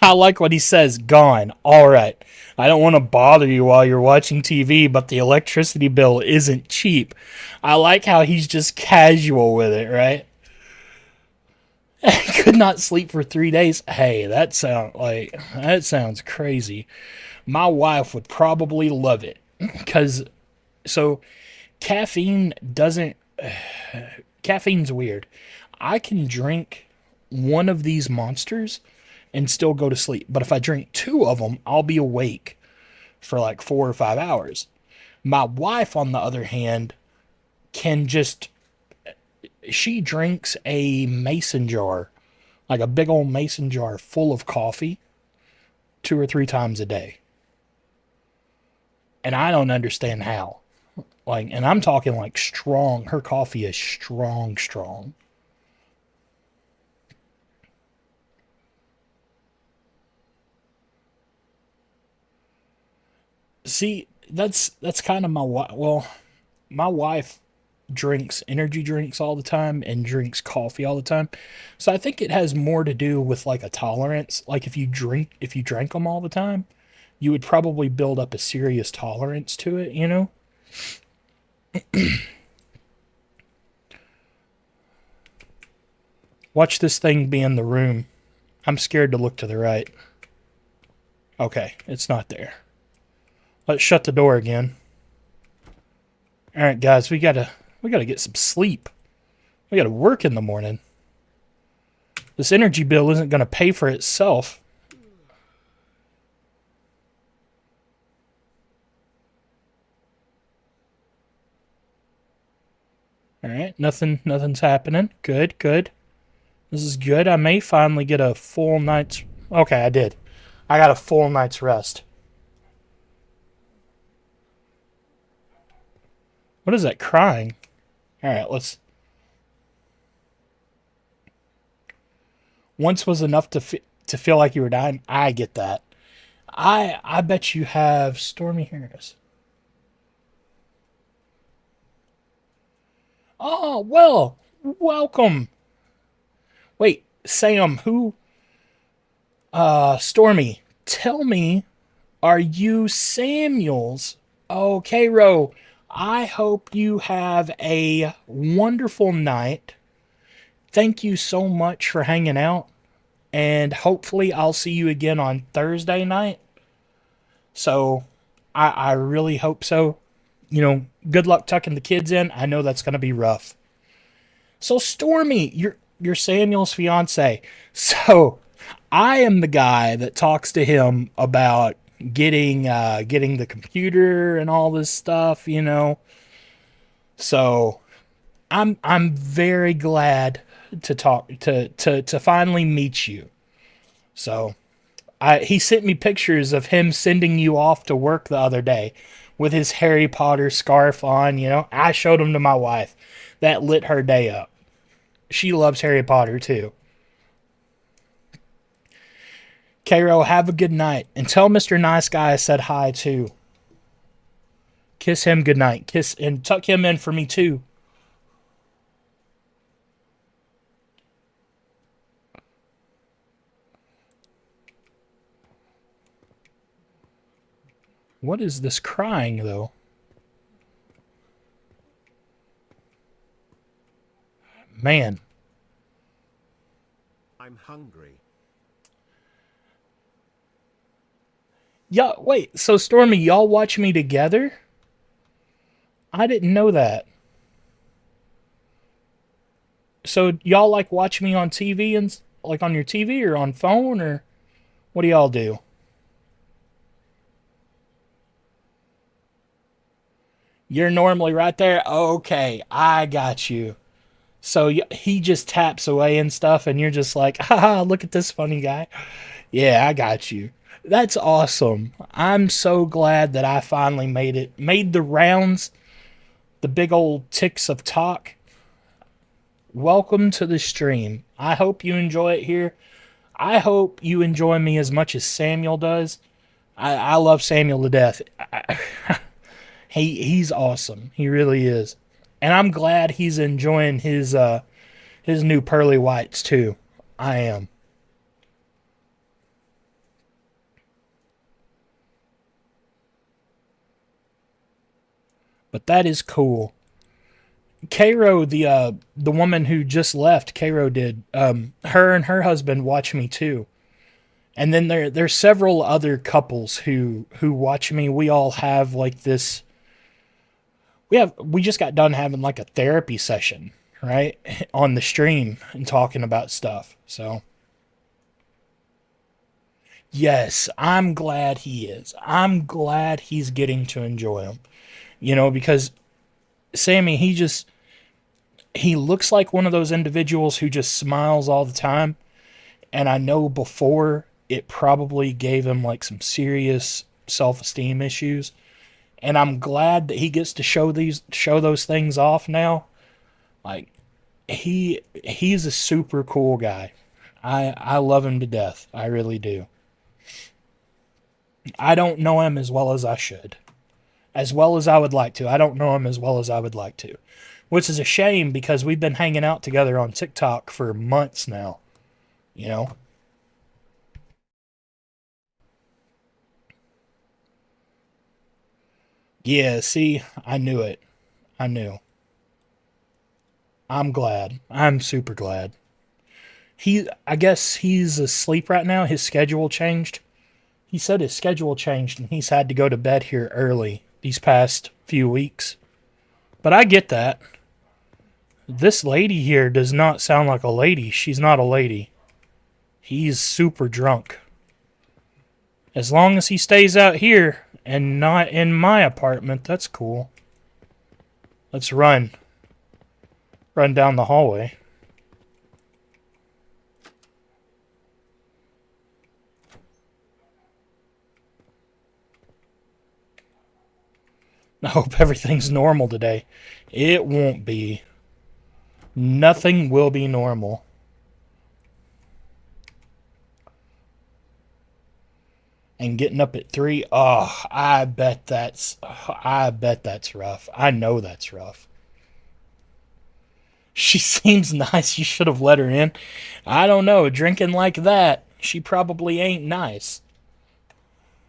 I like what he says, gone. Alright. I don't want to bother you while you're watching TV, but the electricity bill isn't cheap. I like how he's just casual with it, right? I could not sleep for 3 days. Hey, that sounds crazy. My wife would probably love it. So caffeine doesn't caffeine's weird. I can drink one of these monsters and still go to sleep. But if I drink two of them, I'll be awake for like 4 or 5 hours. My wife, on the other hand, can just, she drinks a mason jar, like a big old mason jar full of coffee 2 or 3 times a day. And I don't understand how. Like, and I'm talking like strong. Her coffee is strong, strong. See, that's kind of my wife. Well, my wife drinks energy drinks all the time and drinks coffee all the time. So I think it has more to do with like a tolerance. Like if you drank them all the time, you would probably build up a serious tolerance to it, you know? Watch this thing be in the room. I'm scared to look to the right. Okay, it's not there. Let's shut the door again. All right, guys, we gotta get some sleep. We gotta work in the morning. This energy bill isn't gonna pay for itself. All right, nothing's happening. Good, good. This is good. I may finally get a full night's. Okay, I did. I got a full night's rest. What is that crying? All right, let's. Once was enough to feel like you were dying. I get that. I bet you have Stormy Harris. Oh well, welcome. Wait, Sam, who? Stormy, tell me, are you Samuels? Okay, Ro. I hope you have a wonderful night. Thank you so much for hanging out. And hopefully I'll see you again on Thursday night. So I really hope so. You know, good luck tucking the kids in. I know that's going to be rough. So Stormy, you're Samuel's fiance. So I am the guy that talks to him about getting the computer and all this stuff, you know. So I'm very glad to talk to finally meet you. So he sent me pictures of him sending you off to work the other day with his Harry Potter scarf on, you know. I showed him to my wife. That lit her day up. She loves Harry Potter too. Cairo, have a good night. And tell Mr. Nice Guy I said hi too. Kiss him goodnight. Kiss and tuck him in for me too. What is this crying though? Man. I'm hungry. Yeah, wait, so Stormy, y'all watch me together? I didn't know that. So y'all like watch me on TV and like on your TV or on phone, or what do y'all do? You're normally right there? Okay, I got you. So he just taps away and stuff, and you're just like, haha, look at this funny guy. Yeah, I got you. That's awesome. I'm so glad that I finally made the rounds, the big old ticks of talk. welcome to the stream. I hope you enjoy it here. I hope you enjoy me as much as Samuel does. I love Samuel to death. He's awesome. He really is. And I'm glad he's enjoying his new pearly whites too. I am. But that is cool. Cairo, the woman who just left, Cairo did. Her and her husband watch me too. And then there's several other couples who watch me. We all have like this. We just got done having like a therapy session, right, on the stream and talking about stuff. So yes, I'm glad he is. I'm glad he's getting to enjoy them. Because Sammy, he looks like one of those individuals who just smiles all the time. And I know before it probably gave him like some serious self-esteem issues. And I'm glad that he gets to show those things off now. Like he's a super cool guy. I love him to death. I really do. I don't know him as well as I should. As well as I would like to. I don't know him as well as I would like to. Which is a shame because we've been hanging out together on TikTok for months now. Yeah, see, I knew it. I knew. I'm glad. I'm super glad. I guess he's asleep right now. His schedule changed. He said his schedule changed and he's had to go to bed here early these past few weeks. But I get that. This lady here does not sound like a lady. She's not a lady. He's super drunk. As long as he stays out here and not in my apartment, that's cool. Let's run. Run down the hallway. I hope everything's normal today. It won't be. Nothing will be normal. And getting up at 3, I bet that's rough. I know that's rough. She seems nice. You should have let her in. I don't know. Drinking like that, she probably ain't nice.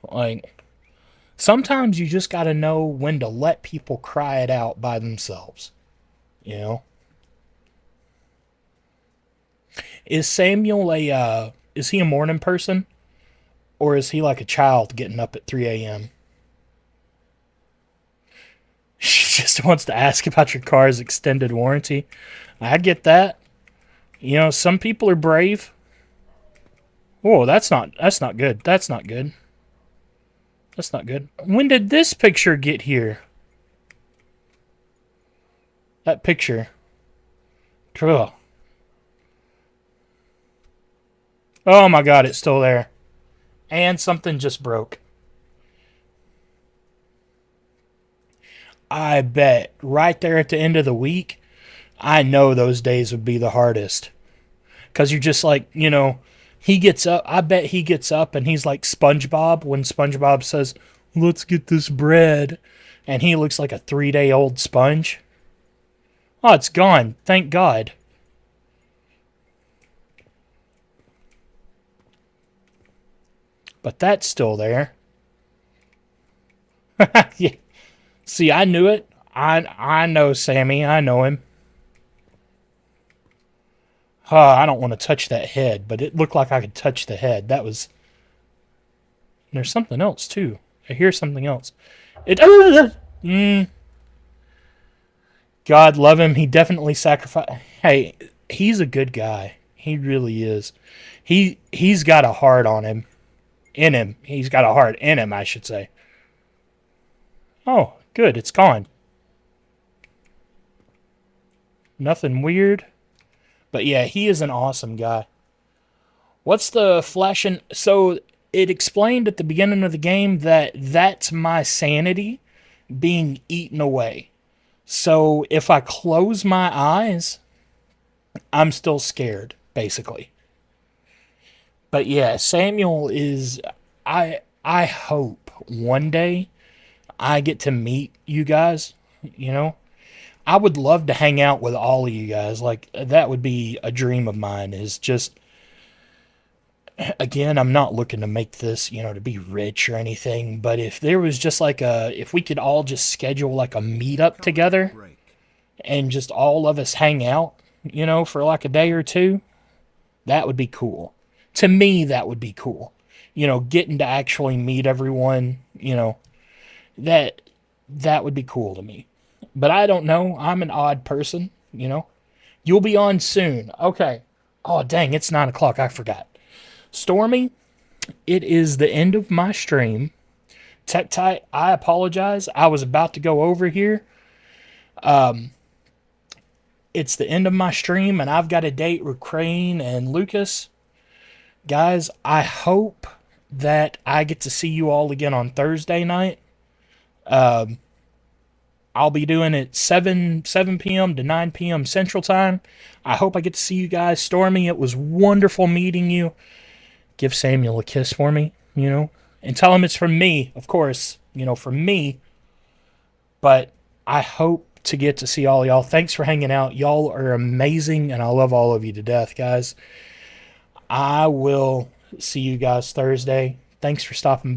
Like, sometimes you just gotta know when to let people cry it out by themselves. Is Samuel is he a morning person? Or is he like a child getting up at 3 a.m.? She just wants to ask about your car's extended warranty. I get that. Some people are brave. Whoa, that's not good. That's not good. That's not good. When did this picture get here? That picture. Ugh. Oh my god, it's still there. And something just broke. I bet right there at the end of the week, I know those days would be the hardest. Because you're just like, he gets up. I bet he gets up and he's like SpongeBob when SpongeBob says, "Let's get this bread." And he looks like a 3-day-old sponge. Oh, it's gone. Thank God. But that's still there. Yeah. See, I knew it. I know Sammy. I know him. I don't want to touch that head, but it looked like I could touch the head. That was... There's something else, too. I hear something else. God love him. He definitely sacrificed... Hey, he's a good guy. He really is. He's got a heart on him. In him. He's got a heart in him, I should say. Oh, good. It's gone. Nothing weird. But yeah, he is an awesome guy. What's the flashing... So, it explained at the beginning of the game that that's my sanity being eaten away. So, if I close my eyes, I'm still scared, basically. But yeah, Samuel is. I hope one day I get to meet you guys. You know, I would love to hang out with all of you guys. Like that would be a dream of mine. Is just again, I'm not looking to make this, to be rich or anything, but if there was just like if we could all just schedule like a meetup together Break. and just all of us hang out, for like a day or two, that would be cool. To me, that would be cool. Getting to actually meet everyone, that that would be cool to me. But I don't know. I'm an odd person. You'll be on soon. Okay. Oh, dang, it's 9 o'clock. I forgot. Stormy, it is the end of my stream. Tech Tight, I apologize. I was about to go over here. It's the end of my stream, and I've got a date with Crane and Lucas. Guys, I hope that I get to see you all again on Thursday night. I'll be doing it 7 p.m. to 9 p.m. Central Time. I hope I get to see you guys. Stormy, it was wonderful meeting you. Give Samuel a kiss for me, and tell him it's from me, of course, from me. But I hope to get to see all y'all. Thanks for hanging out. Y'all are amazing, and I love all of you to death, guys. I will see you guys Thursday. Thanks for stopping by.